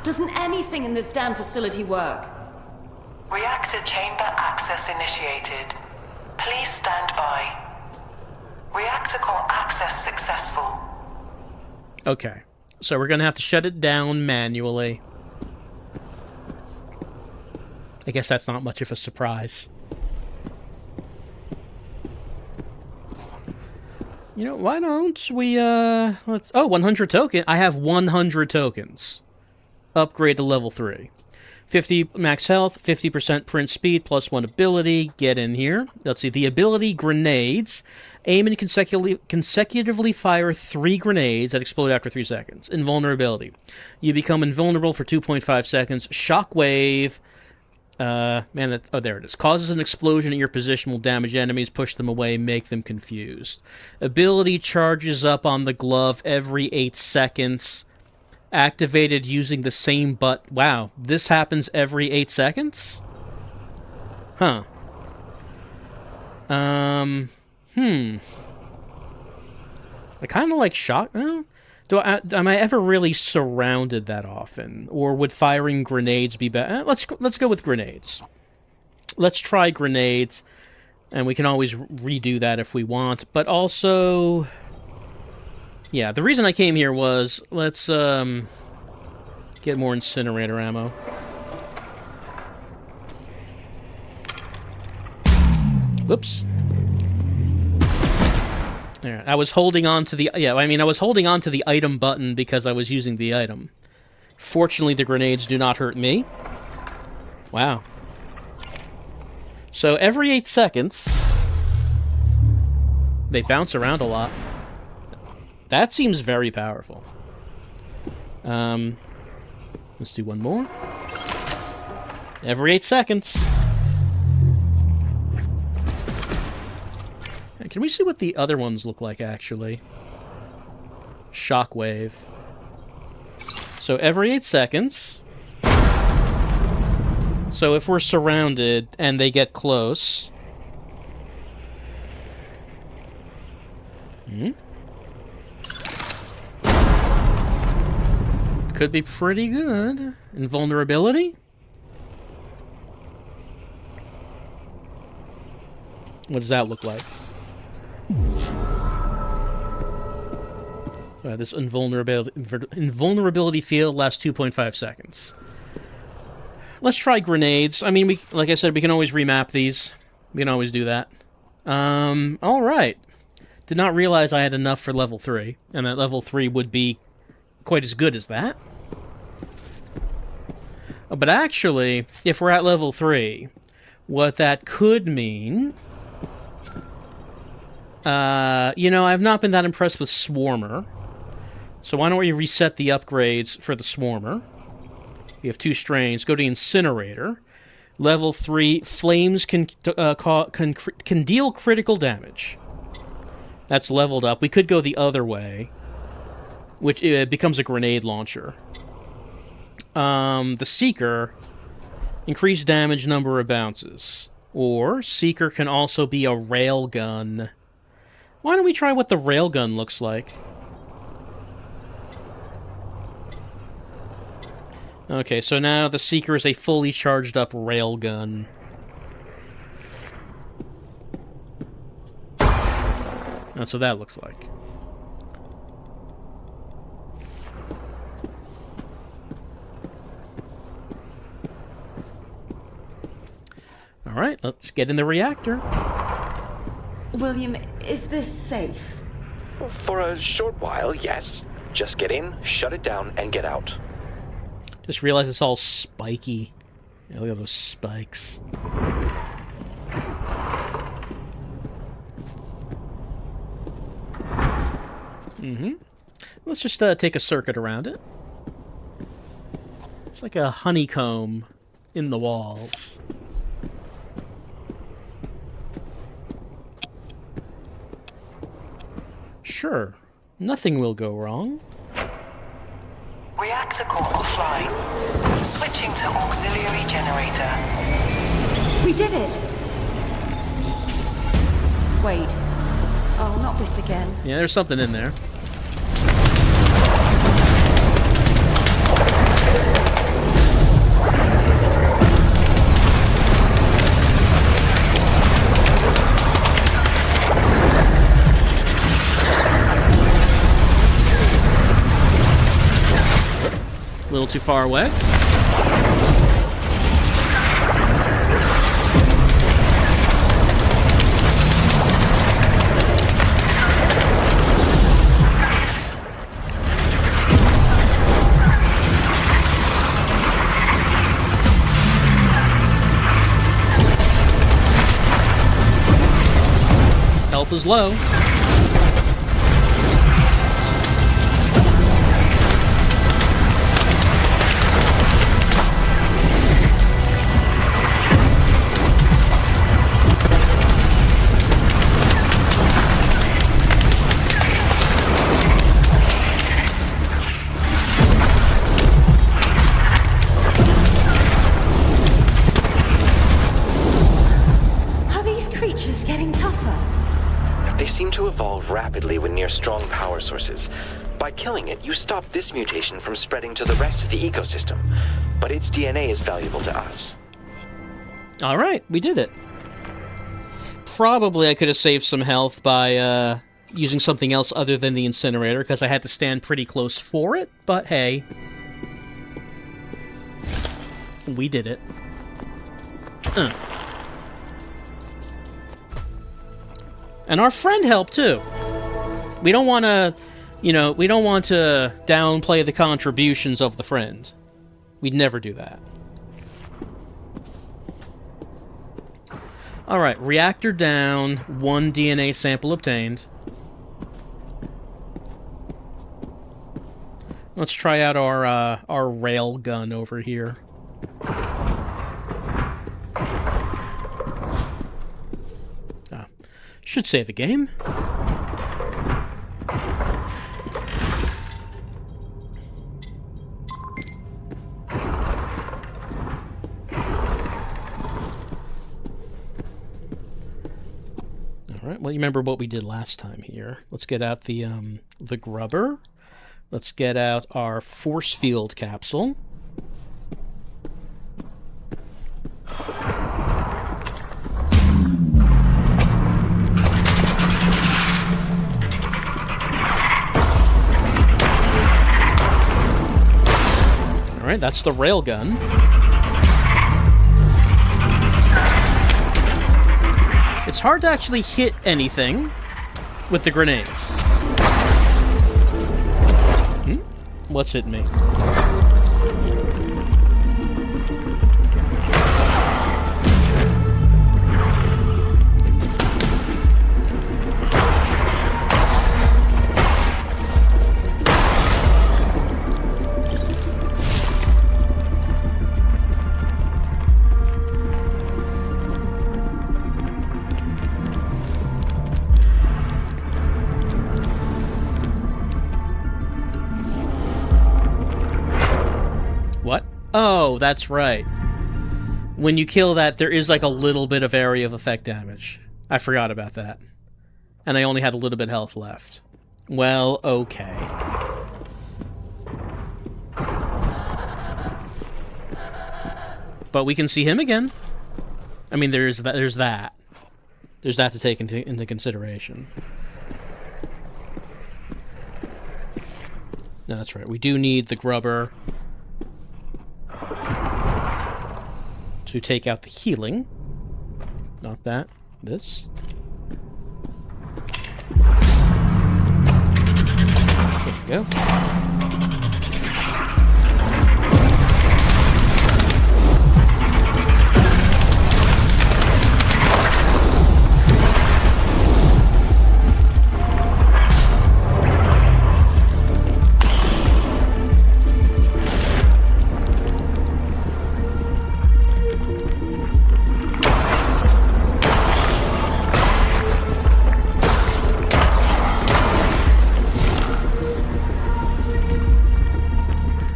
Doesn't anything in this damn facility work? Reactor chamber access initiated. Please stand by. Reactor core access successful. Okay, so we're gonna have to shut it down manually. I guess that's not much of a surprise. You know, why don't we, let's... Oh, 100 token. I have 100 tokens. Upgrade to level 3. 50 max health, 50% print speed, plus 1 ability. Get in here. Let's see. The ability, grenades. Aim and consecutively fire 3 grenades that explode after 3 seconds. Invulnerability. You become invulnerable for 2.5 seconds. Shockwave. Oh, there it is. Causes an explosion at your position, will damage enemies, push them away, make them confused. Ability charges up on the glove every 8 seconds. Activated using the same Wow, this happens every 8 seconds? Huh. I kind of like shock... am I ever really surrounded that often? Or would firing grenades be better? Let's go with grenades. let's try grenades, and we can always redo that if we want. But also, yeah, the reason I came here was, let's get more incinerator ammo. Whoops. There, I was holding on to the... Yeah, I mean, I was holding on to the item button because I was using the item. Fortunately, the grenades do not hurt me. Wow. So, every 8 seconds, they bounce around a lot. That seems very powerful. Let's do one more. Every 8 seconds. Can we see what the other ones look like, actually? Shockwave. So every 8 seconds. So if we're surrounded and they get close... Could be pretty good. Invulnerability? What does that look like? This invulnerability field lasts 2.5 seconds. Let's try grenades. I mean, like I said, we can always remap these. We can always do that. Alright. Did not realize I had enough for level 3, and that level 3 would be quite as good as that. But actually, if we're at level 3, what that could mean... you know, I've not been that impressed with Swarmer. So why don't we reset the upgrades for the Swarmer? We have 2 strains. Go to Incinerator. Level 3, Flames can deal critical damage. That's leveled up. We could go the other way, which becomes a grenade launcher. The Seeker, increased damage number of bounces. Or, Seeker can also be a railgun. Why don't we try what the railgun looks like? Okay, so now the Seeker is a fully charged up railgun. That's what that looks like. Alright, let's get in the reactor. William, is this safe? For a short while, yes. Just get in, shut it down, and get out. Just realized it's all spiky. Yeah, look at those spikes. Let's just take a circuit around it. It's like a honeycomb in the walls. Sure. Nothing will go wrong. Reactor core offline. Switching to auxiliary generator. We did it! Wait. Oh, not this again. Yeah, there's something in there. A little too far away. Health is low. They seem to evolve rapidly when near strong power sources. By killing it, you stop this mutation from spreading to the rest of the ecosystem. But its DNA is valuable to us. Alright, we did it. Probably I could have saved some health by using something else other than the incinerator, because I had to stand pretty close for it, but hey. We did it. And our friend helped, too. We don't want to, you know, we don't want to downplay the contributions of the friend. We'd never do that. Alright, reactor down, 1 DNA sample obtained. Let's try out our rail gun over here. Should save the game. Alright, well, you remember what we did last time here. Let's get out the grubber. Let's get out our force field capsule. Alright, that's the railgun. It's hard to actually hit anything with the grenades. What's hitting me? Oh, that's right. When you kill that, there is like a little bit of area of effect damage. I forgot about that. And I only had a little bit of health left. Well, okay. But we can see him again. I mean, there's that. There's that to take into consideration. No, that's right. We do need the grubber to take out the healing. Not that. This. There we go.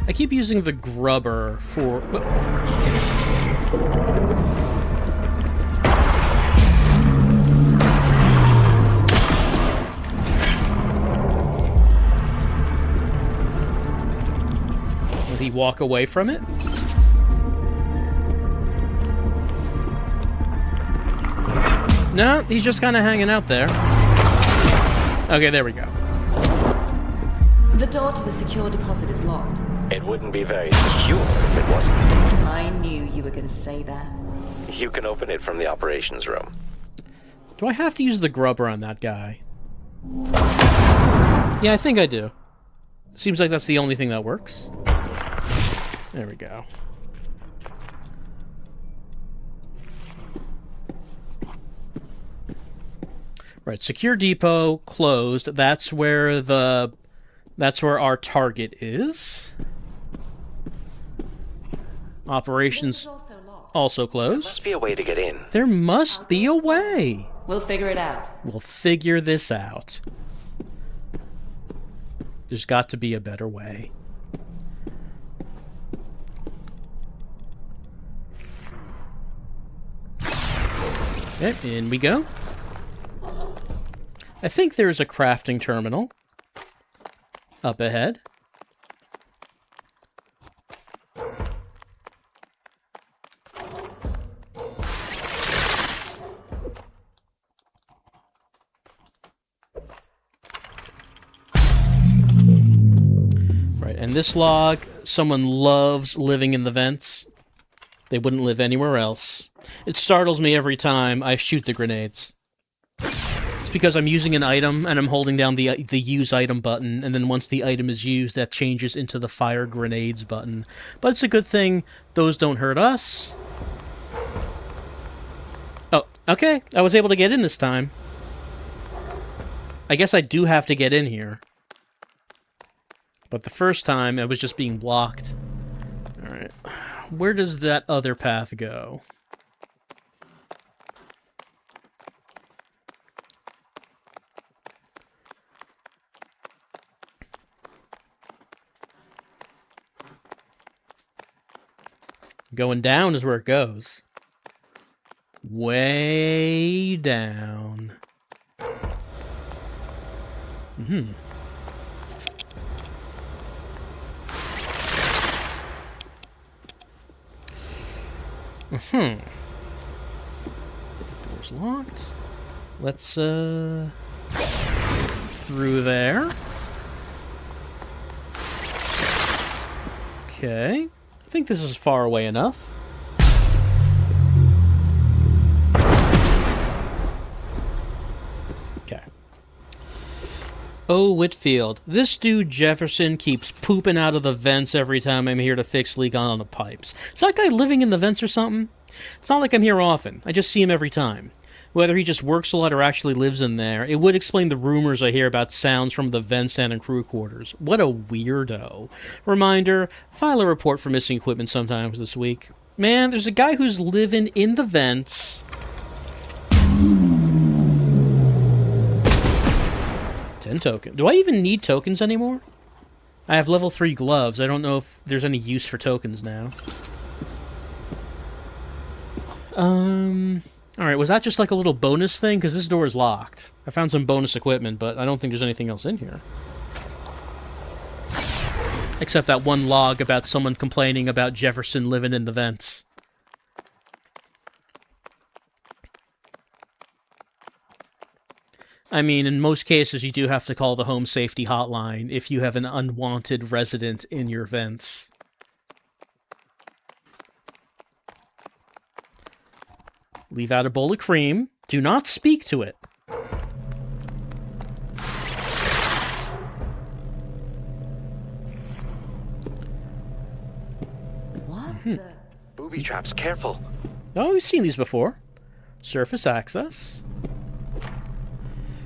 I keep using the grubber for... Will he walk away from it? No, he's just kind of hanging out there. Okay, there we go. The door to the secure deposit is locked. It wouldn't be very secure if it wasn't. I knew you were going to say that. You can open it from the operations room. Do I have to use the grubber on that guy? Yeah, I think I do. Seems like that's the only thing that works. There we go. Right, secure depot closed. That's where our target is. Operations also closed. There must be a way to get in. There must be a way. We'll figure it out. We'll figure this out. There's got to be a better way. Okay, in we go. I think there's a crafting terminal up ahead. this log, someone loves living in the vents. They wouldn't live anywhere else. It startles me every time I shoot the grenades. It's because I'm using an item, and I'm holding down the use item button, and then once the item is used, that changes into the fire grenades button. But it's a good thing those don't hurt us. Oh, okay. I was able to get in this time. I guess I do have to get in here. But the first time, I was just being blocked. Alright. Where does that other path go? Going down is where it goes. Way down. Mm-hmm. Mm-hmm. Door's locked. Let's, through there. Okay. I think this is far away enough. Okay. Oh, Whitfield. This dude Jefferson keeps pooping out of the vents every time I'm here to fix leak on the pipes. Is that guy living in the vents or something? It's not like I'm here often. I just see him every time. Whether he just works a lot or actually lives in there, it would explain the rumors I hear about sounds from the vents and in crew quarters. What a weirdo. Reminder, file a report for missing equipment sometimes this week. Man, there's a guy who's living in the vents. 10 tokens. Do I even need tokens anymore? I have level 3 gloves. I don't know if there's any use for tokens now. Alright, was that just like a little bonus thing? Because this door is locked. I found some bonus equipment, but I don't think there's anything else in here. Except that one log about someone complaining about Jefferson living in the vents. I mean, in most cases, you do have to call the home safety hotline if you have an unwanted resident in your vents. Leave out a bowl of cream. Do not speak to it. What the? Booby traps, careful. Oh, we've seen these before. Surface access.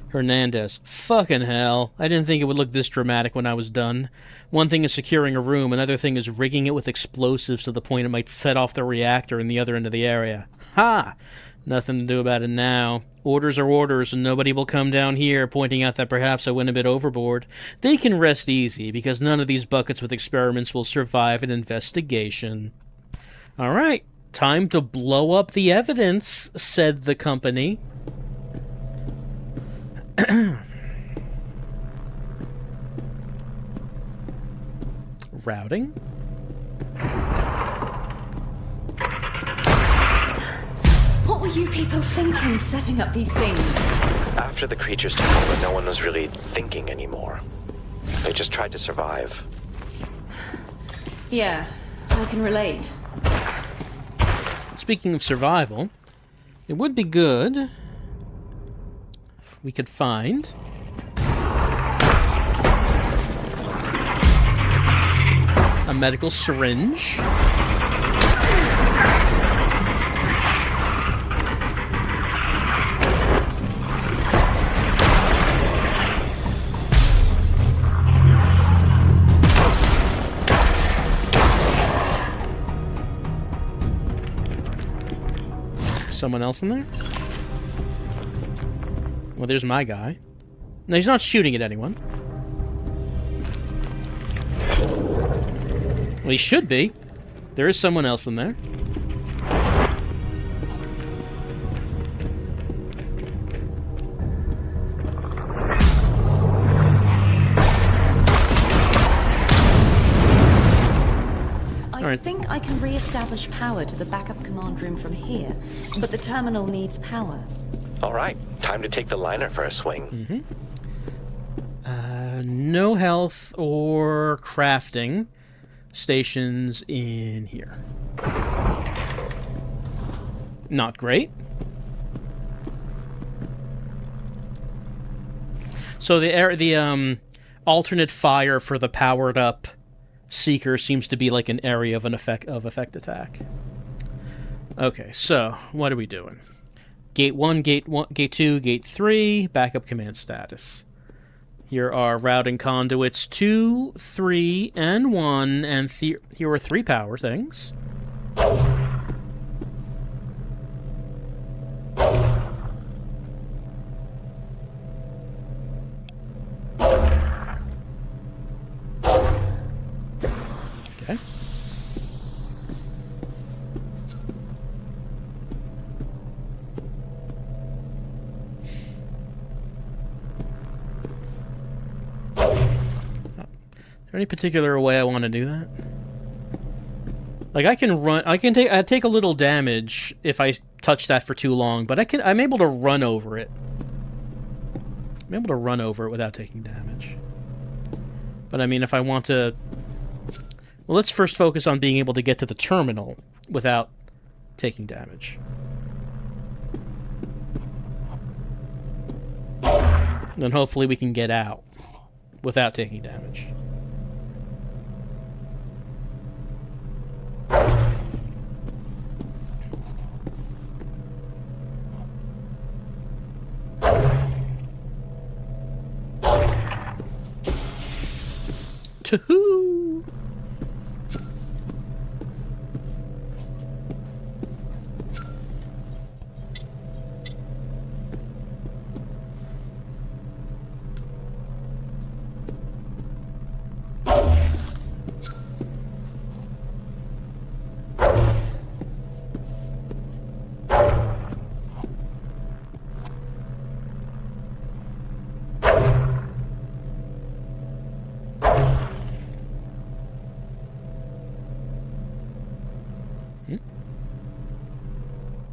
Hernandez. Fucking hell. I didn't think it would look this dramatic when I was done. One thing is securing a room, another thing is rigging it with explosives to the point it might set off the reactor in the other end of the area. Ha! Nothing to do about it now. Orders are orders, and nobody will come down here pointing out that perhaps I went a bit overboard. They can rest easy, because none of these buckets with experiments will survive an investigation. Alright, time to blow up the evidence, said the company. Routing. What were you people thinking setting up these things? After the creatures took over, no one was really thinking anymore. They just tried to survive. Yeah, I can relate. Speaking of survival, it would be good if we could find a medical syringe. Someone else in there? Well, there's my guy. No, he's not shooting at anyone. Well, he should be. There is someone else in there. I think I can re-establish power to the backup command room from here, but the terminal needs power. All right, time to take the liner for a swing. No health or crafting stations in here. Not great. So the alternate fire for the powered up Seeker seems to be like an area of effect attack. Okay, so what are we doing? Gate 1, Gate 2, Gate 3, backup command status. Here are routing conduits 2, 3, and 1, and here are 3 power things. Okay. Is there any particular way I want to do that? Like I can take a little damage if I touch that for too long, but I'm able to run over it. I'm able to run over it without taking damage. But I mean, if I want to... Well, let's first focus on being able to get to the terminal without taking damage. Then hopefully we can get out without taking damage. Toohoo!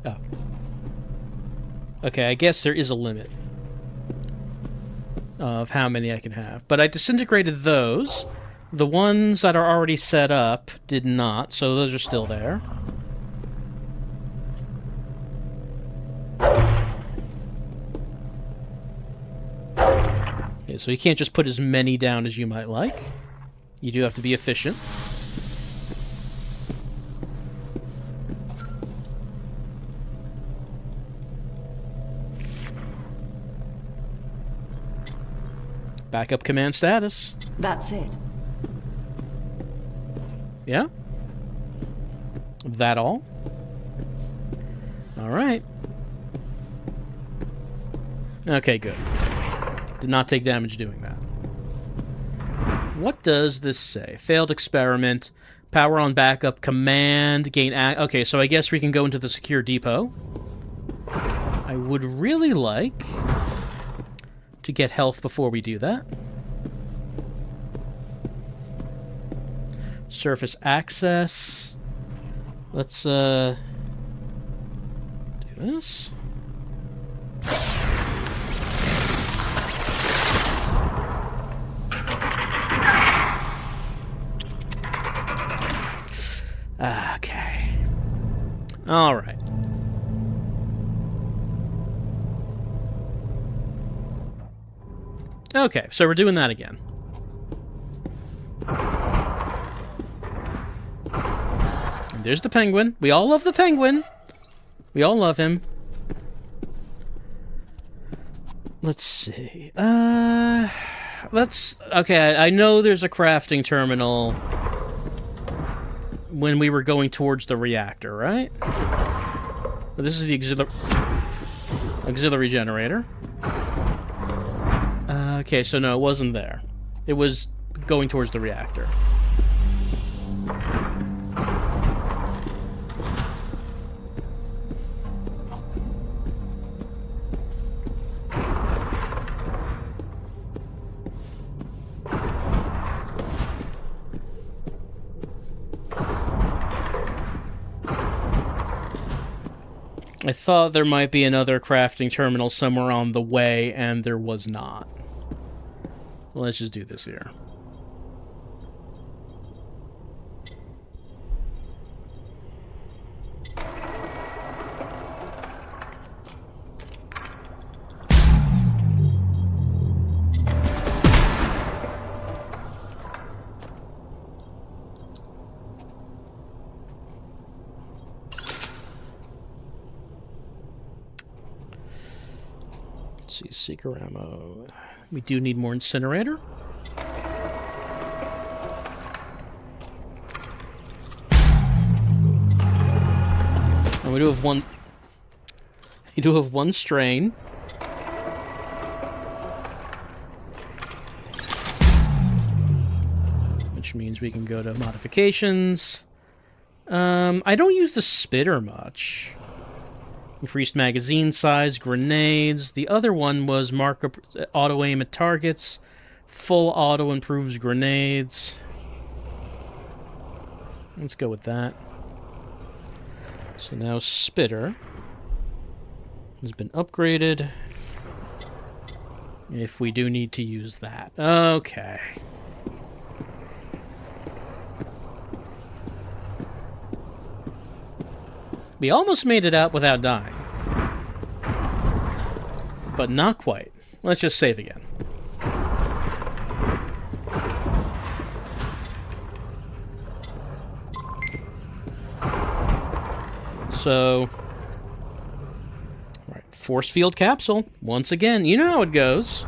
Oh. Okay, I guess there is a limit of how many I can have. But I disintegrated those. The ones that are already set up did not, so those are still there. Okay, so you can't just put as many down as you might like. You do have to be efficient. Backup command status. That's it. Yeah? That all? Alright. Okay, good. Did not take damage doing that. What does this say? Failed experiment. Power on backup. Command. Gain... Okay, so I guess we can go into the secure depot. I would really like to get health before we do that. Surface access. Let's do this. Okay. All right. Okay, so we're doing that again. And there's the penguin. We all love the penguin. We all love him. Let's see. Okay, I know there's a crafting terminal when we were going towards the reactor, right? Well, this is the auxiliary generator. Okay, so no, it wasn't there. It was going towards the reactor. I thought there might be another crafting terminal somewhere on the way, and there was not. let's just do this here. Let's see, seeker ammo. We do need more incinerator. And we do have one. You do have one strain. Which means we can go to modifications. I don't use the spitter much. Increased magazine size, grenades. The other one was markup, auto aim at targets. Full auto improves grenades. Let's go with that. So now spitter has been upgraded. If we do need to use that. Okay. We almost made it out without dying. But not quite. Let's just save again. So, right, force field capsule. Once again, you know how it goes.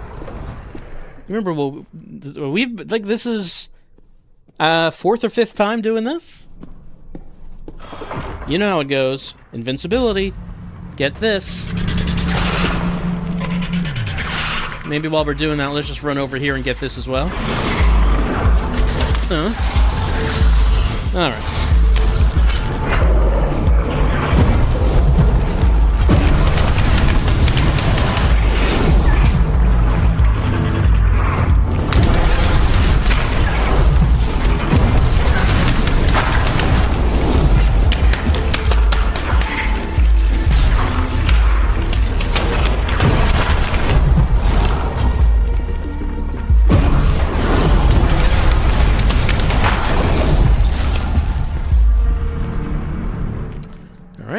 Remember, we've like this is fourth or fifth time doing this. You know how it goes. Invincibility. Get this. Maybe while we're doing that, let's just run over here and get this as well. Alright.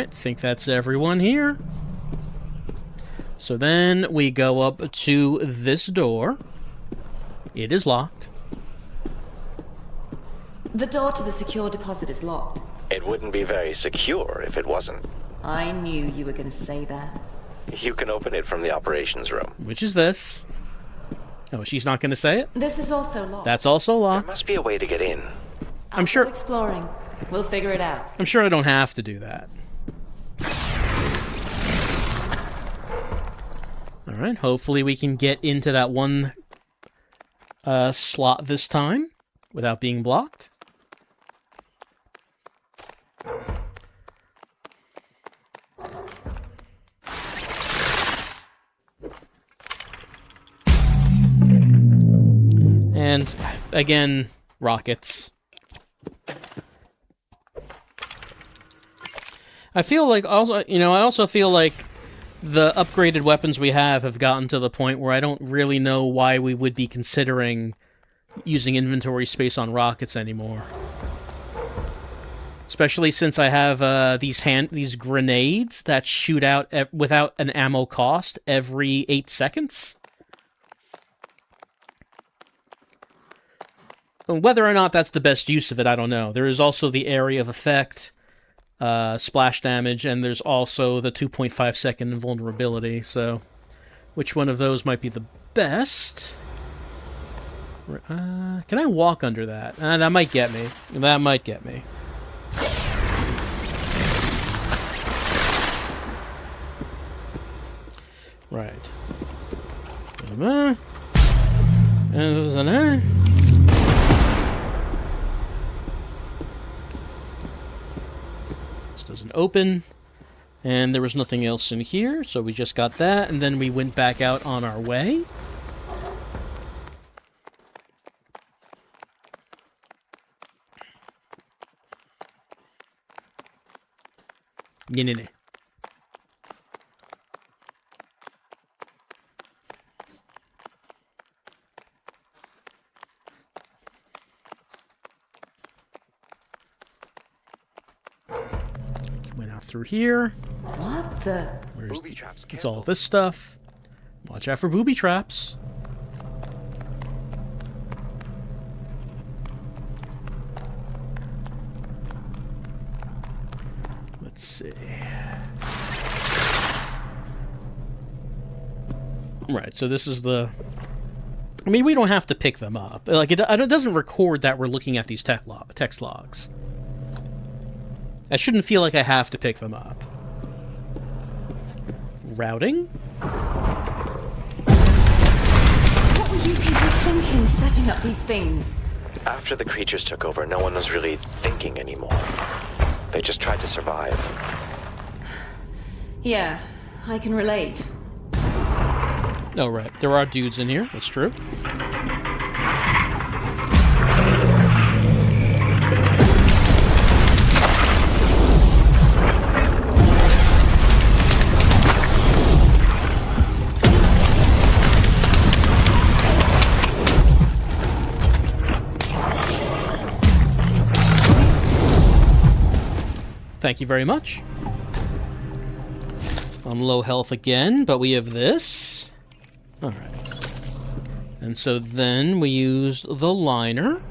I think that's everyone here. So then we go up to this door. It is locked. The door to the secure deposit is locked. It wouldn't be very secure if it wasn't. I knew you were going to say that. You can open it from the operations room. Which is this. Oh, she's not going to say it? This is also locked. That's also There locked. must be a way to get in. I'm sure. Go exploring. We'll figure it out. I'm sure I don't have to do that. Alright, hopefully we can get into that one slot this time without being blocked. And again, rockets. I feel like also, I also feel like the upgraded weapons we have gotten to the point where I don't really know why we would be considering using inventory space on rockets anymore. Especially since I have these grenades that shoot out without an ammo cost every 8 seconds. Whether or not that's the best use of it, I don't know. There is also the area of effect, splash damage, and there's also the 2.5 second invulnerability, so which one of those might be the best? Can I walk under that? That might get me. That might get me. Right. This doesn't open. And there was nothing else in here, so we just got that, and then we went back out on our way. Get in there. path through here. What the? Where's Booby traps. it's all this stuff. Watch out for booby traps. Let's see. Right, so this is the... I mean, we don't have to pick them up. Like, it doesn't record that we're looking at these text logs. I shouldn't feel like I have to pick them up. Routing? What were you people thinking setting up these things? After the creatures took over, no one was really thinking anymore. They just tried to survive. Yeah, I can relate. Oh, right. There are dudes in here. That's true. Thank you very much. I'm low health again, but we have this. Alright. And so then we used the liner.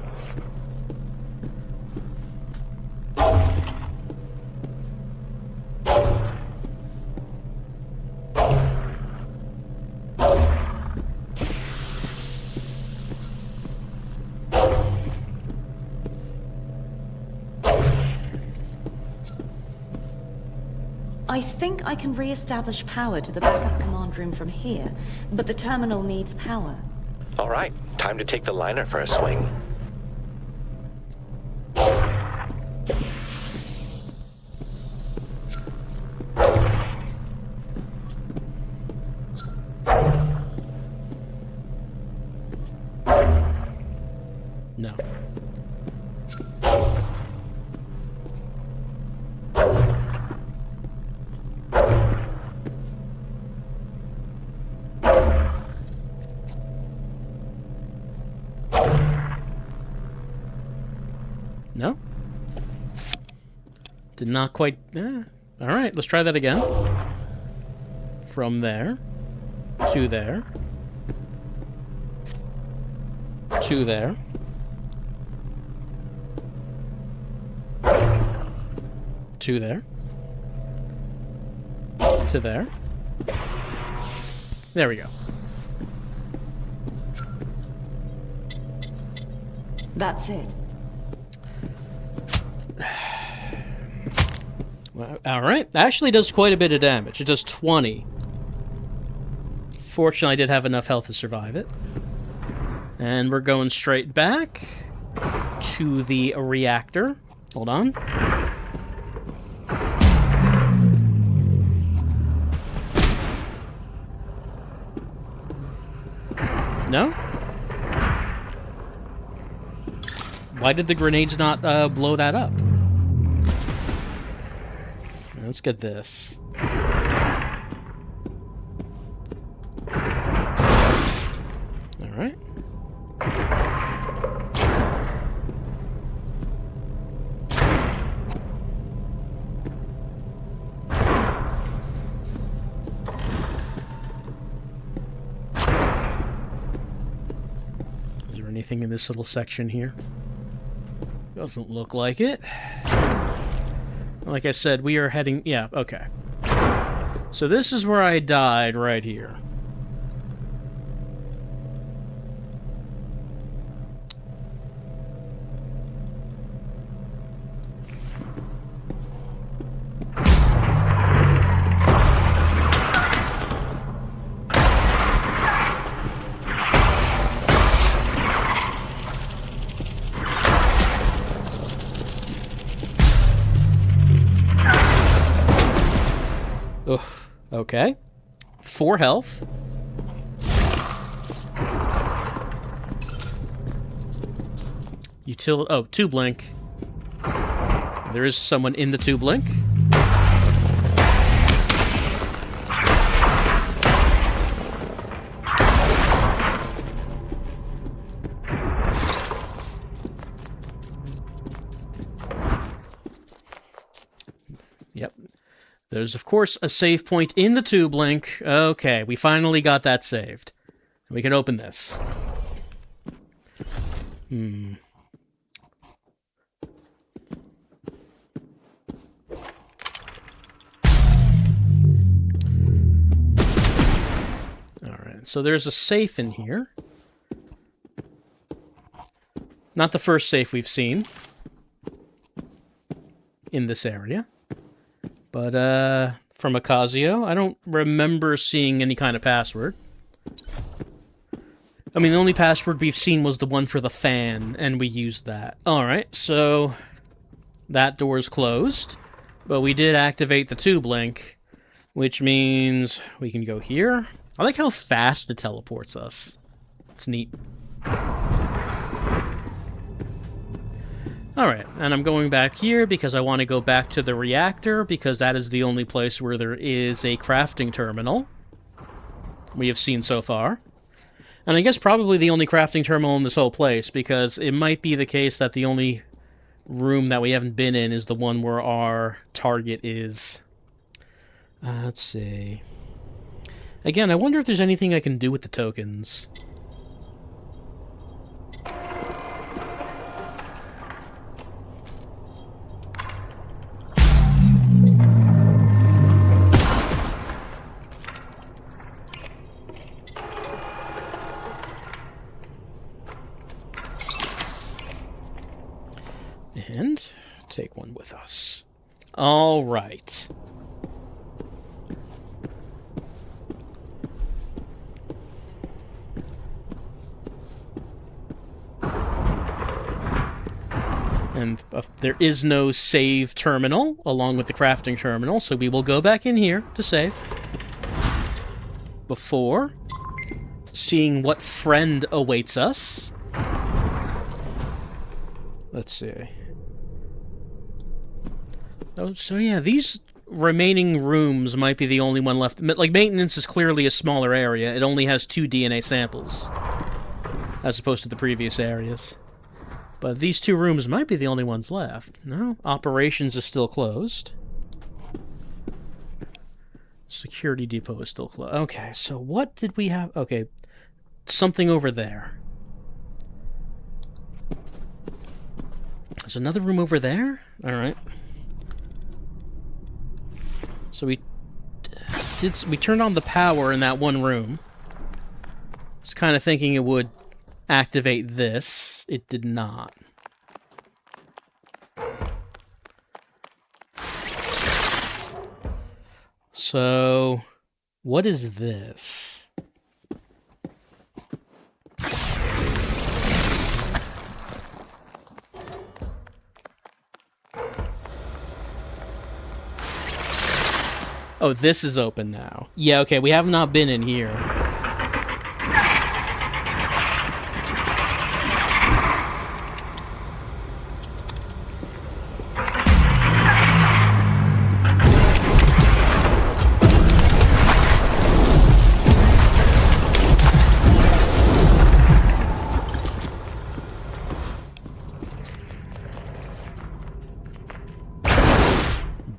I think I can re-establish power to the backup command room from here, but the terminal needs power. All right, time to take the liner for a swing. No. No? Did not quite... Alright, let's try that again. From there. To there. To there. To there. To there. There we go. That's it. Alright, actually does quite a bit of damage. It does 20. Fortunately, I did have enough health to survive it. And we're going straight back to the reactor. Hold on. No? Why did the grenades not blow that up? Let's get this. Alright. Is there anything in this little section here? Doesn't look like it. Like I said, we are heading... Yeah, okay. So this is where I died, right here. Oof. Okay. 4 health. Oh, 2 blink. There is someone in the 2 blink. Yep. there's of course a save point in the tube link. Okay, we finally got that saved. We can open this. Alright, so there's a safe in here. Not the first safe we've seen in this area. But, from Ocasio, I don't remember seeing any kind of password. I mean, the only password we've seen was the one for the fan, and we used that. Alright, so that door's closed, but we did activate the tube link, which means we can go here. I like how fast it teleports us. It's neat. Alright, and I'm going back here because I want to go back to the reactor, because that is the only place where there is a crafting terminal we have seen so far. And I guess probably the only crafting terminal in this whole place, because it might be the case that the only room that we haven't been in is the one where our target is. Let's see. Again, I wonder if there's anything I can do with the tokens. And take one with us. All right. And there is no save terminal along with the crafting terminal, so we will go back in here to save before seeing what friend awaits us. Let's see. Oh, so yeah, these remaining rooms might be the only one left. Like, maintenance is clearly a smaller area. It only has 2 DNA samples, as opposed to the previous areas. But these 2 rooms might be the only ones left. No, operations is still closed. Security depot is still closed. Okay, so what did we have? Okay, something over there. There's another room over there? Alright. So we turned on the power in that one room. I was kind of thinking it would activate this. It did not. So, what is this? Oh, this is open now. Yeah, okay, we have not been in here.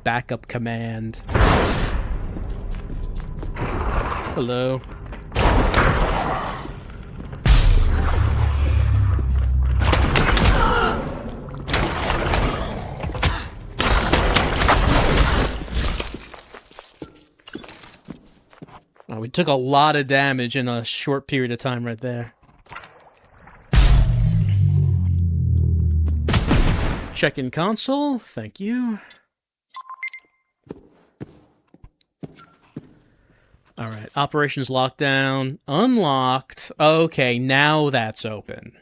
Backup command. Hello. Oh, we took a lot of damage in a short period of time right there. Check-in console, thank you. Alright, operations lockdown, unlocked. Okay, now that's open.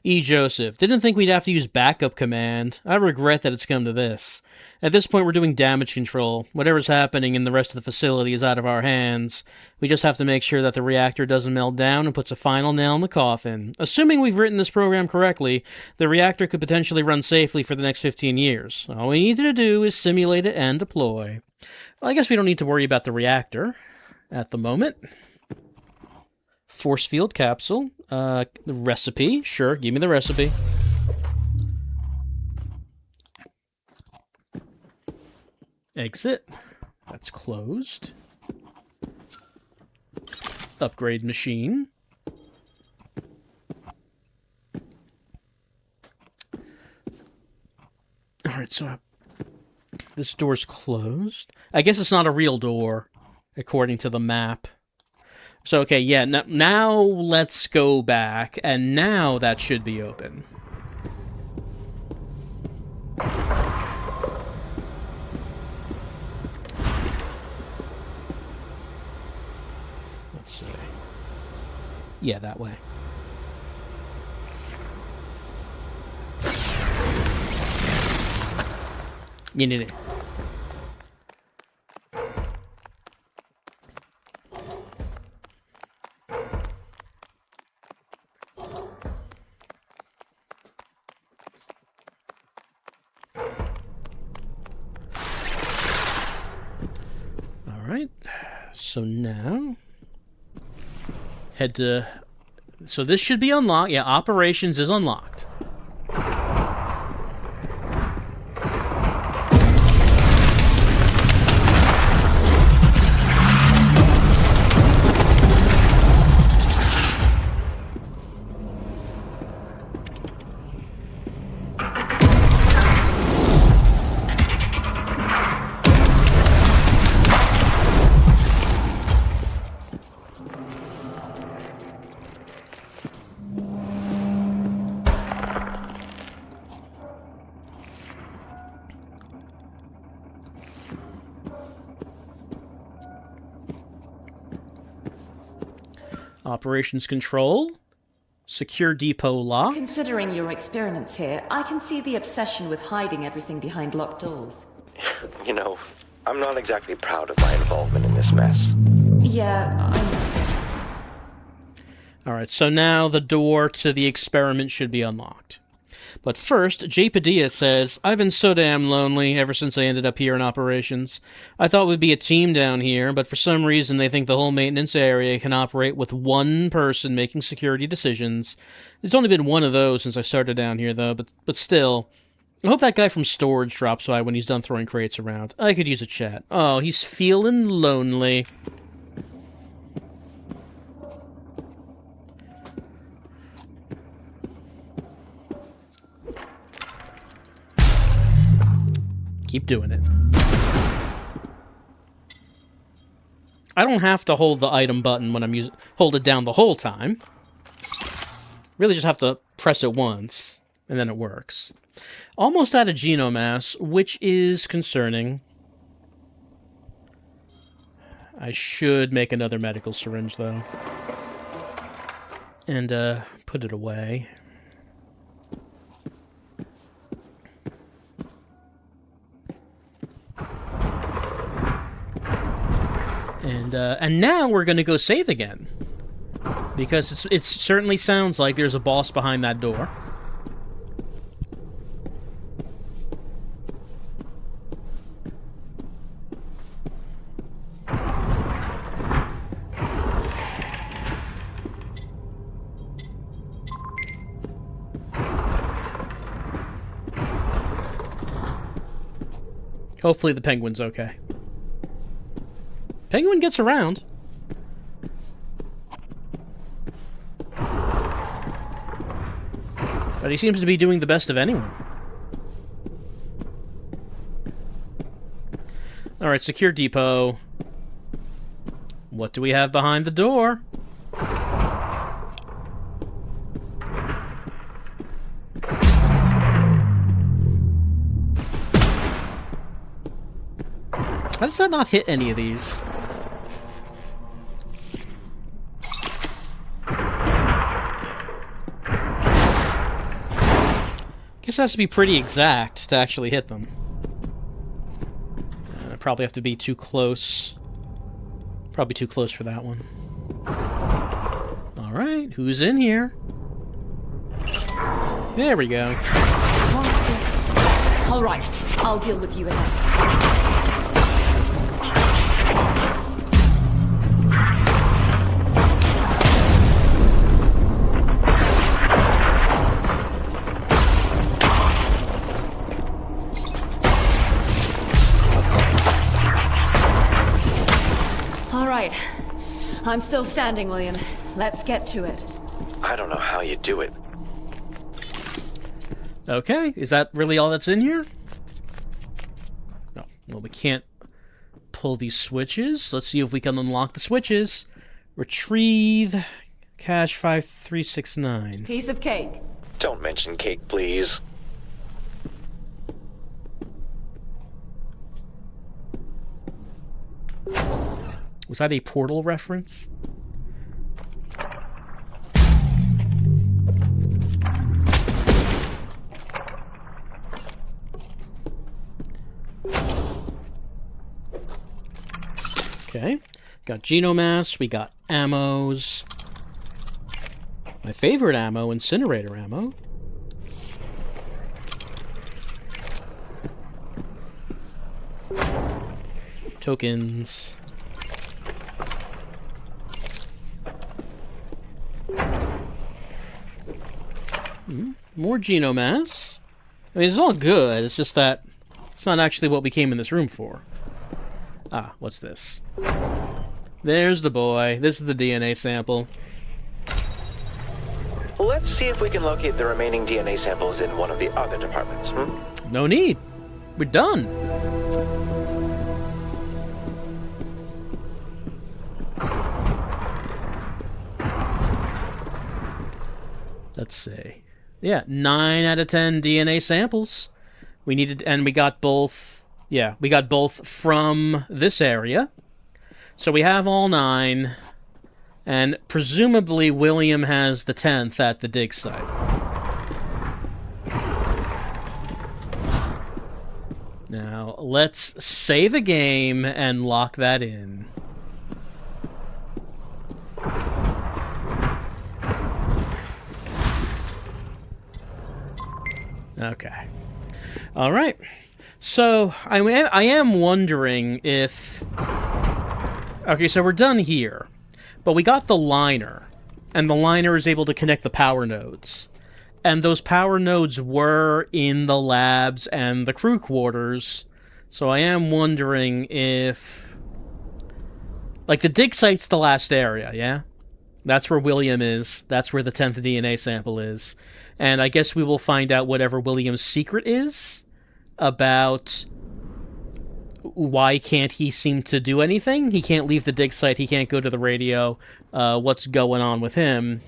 E. Joseph, didn't think we'd have to use backup command. I regret that it's come to this. At this point, we're doing damage control. Whatever's happening in the rest of the facility is out of our hands. We just have to make sure that the reactor doesn't melt down and puts a final nail in the coffin. Assuming we've written this program correctly, the reactor could potentially run safely for the next 15 years. All we need to do is simulate it and deploy. Well, I guess we don't need to worry about the reactor at the moment. Force field capsule. The recipe. Sure, give me the recipe. Exit. That's closed. Upgrade machine. Alright, so this door's closed. I guess it's not a real door, according to the map. So, okay, yeah, now let's go back, and now that should be open. Let's see. Yeah, that way. You need it. All right. So now head to. So this should be unlocked. Yeah, operations is unlocked. Operations control. Secure depot lock. Considering your experiments here, I can see the obsession with hiding everything behind locked doors. You know, I'm not exactly proud of my involvement in this mess. Yeah, I know. Alright, so now the door to the experiment should be unlocked. But first, Jay Padilla says, I've been so damn lonely ever since I ended up here in operations. I thought we'd be a team down here, but for some reason they think the whole maintenance area can operate with one person making security decisions. There's only been one of those since I started down here, though, but still. I hope that guy from storage drops by when he's done throwing crates around. I could use a chat. Oh, he's feeling lonely. Keep doing it. I don't have to hold the item button when I'm hold it down the whole time. Really just have to press it once, and then it works. Almost out of genomass, which is concerning. I should make another medical syringe, though. And, put it away. And now we're going to go save again. Because it certainly sounds like there's a boss behind that door. Hopefully the penguin's okay. Penguin gets around. But he seems to be doing the best of anyone. Alright, secure depot. What do we have behind the door? How does that not hit any of these? Guess it has to be pretty exact to actually hit them. I probably have to be too close. Probably too close for that one. Alright, who's in here? There we go. Alright, I'll deal with you ahead. right. I'm still standing, William. Let's get to it. I don't know how you do it. Okay, is that really all that's in here? No. Well, we can't pull these switches. Let's see if we can unlock the switches. Retrieve cache 5369. Piece of cake. Don't mention cake, please. Was that a Portal reference? Okay. Got genomass, we got ammos. My favorite ammo, incinerator ammo. Tokens. More genomass. I mean, it's all good, it's just that it's not actually what we came in this room for. Ah, what's this? There's the boy. This is the DNA sample. Let's see if we can locate the remaining DNA samples in one of the other departments, No need. We're done. Let's see. Yeah, 9 out of 10 DNA samples. We needed, and we got both. Yeah, we got both from this area. So we have all 9. And presumably William has the 10th at the dig site. Now, let's save a game and lock that in. Okay. All right. So, I am wondering if... Okay, so we're done here. But we got the liner. And the liner is able to connect the power nodes. And those power nodes were in the labs and the crew quarters. So I am wondering if... Like, the dig site's the last area, yeah? That's where William is. That's where the 10th DNA sample is. And I guess we will find out whatever William's secret is about why can't he seem to do anything. He can't leave the dig site. He can't go to the radio. What's going on with him?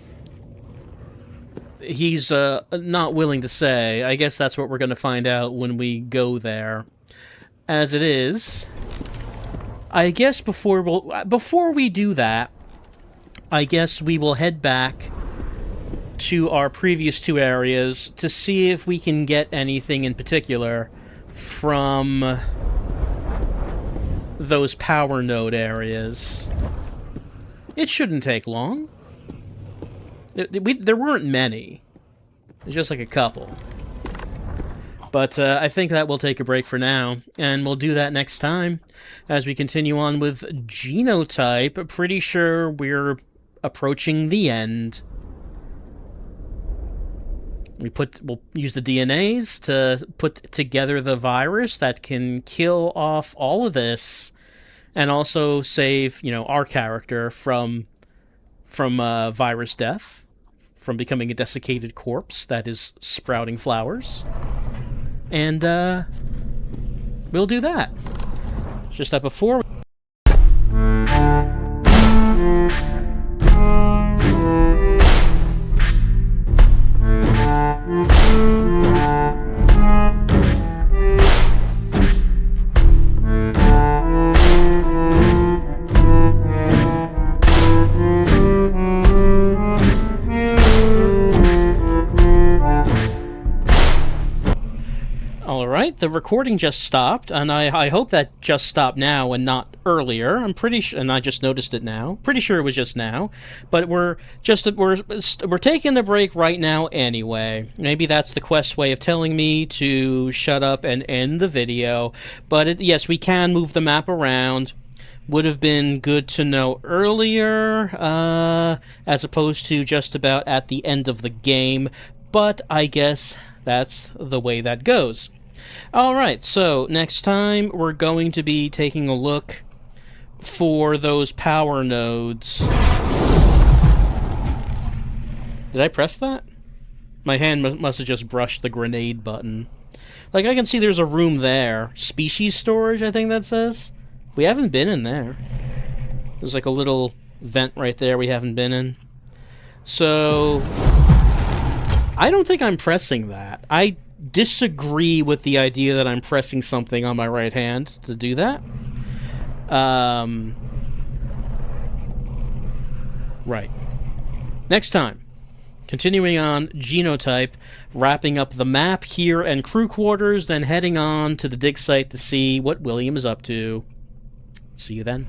He's not willing to say. I guess that's what we're going to find out when we go there. As it is, I guess before we do that, I guess we will head back to our previous 2 areas to see if we can get anything in particular from those power node areas. It shouldn't take long. There weren't many. There's just like a couple. But I think that we'll take a break for now, and we'll do that next time as we continue on with Genotype. Pretty sure we're approaching the end. We'll use the DNAs to put together the virus that can kill off all of this, and also save, our character from virus death, from becoming a desiccated corpse that is sprouting flowers. And we'll do that. It's just that before. The recording just stopped, and I hope that just stopped now and not earlier. I'm pretty sure, and I just noticed it now. Pretty sure it was just now, but we're taking the break right now anyway. Maybe that's the Quest's way of telling me to shut up and end the video. But yes, we can move the map around. Would have been good to know earlier, as opposed to just about at the end of the game. But I guess that's the way that goes. Alright, so next time we're going to be taking a look for those power nodes. Did I press that? My hand must have just brushed the grenade button. Like, I can see there's a room there. Species storage, I think that says. We haven't been in there. There's like a little vent right there we haven't been in. So, I don't think I'm pressing that. I disagree with the idea that I'm pressing something on my right hand to do that. Right. Next time. Continuing on Genotype, wrapping up the map here and crew quarters, then heading on to the dig site to see what William is up to. See you then.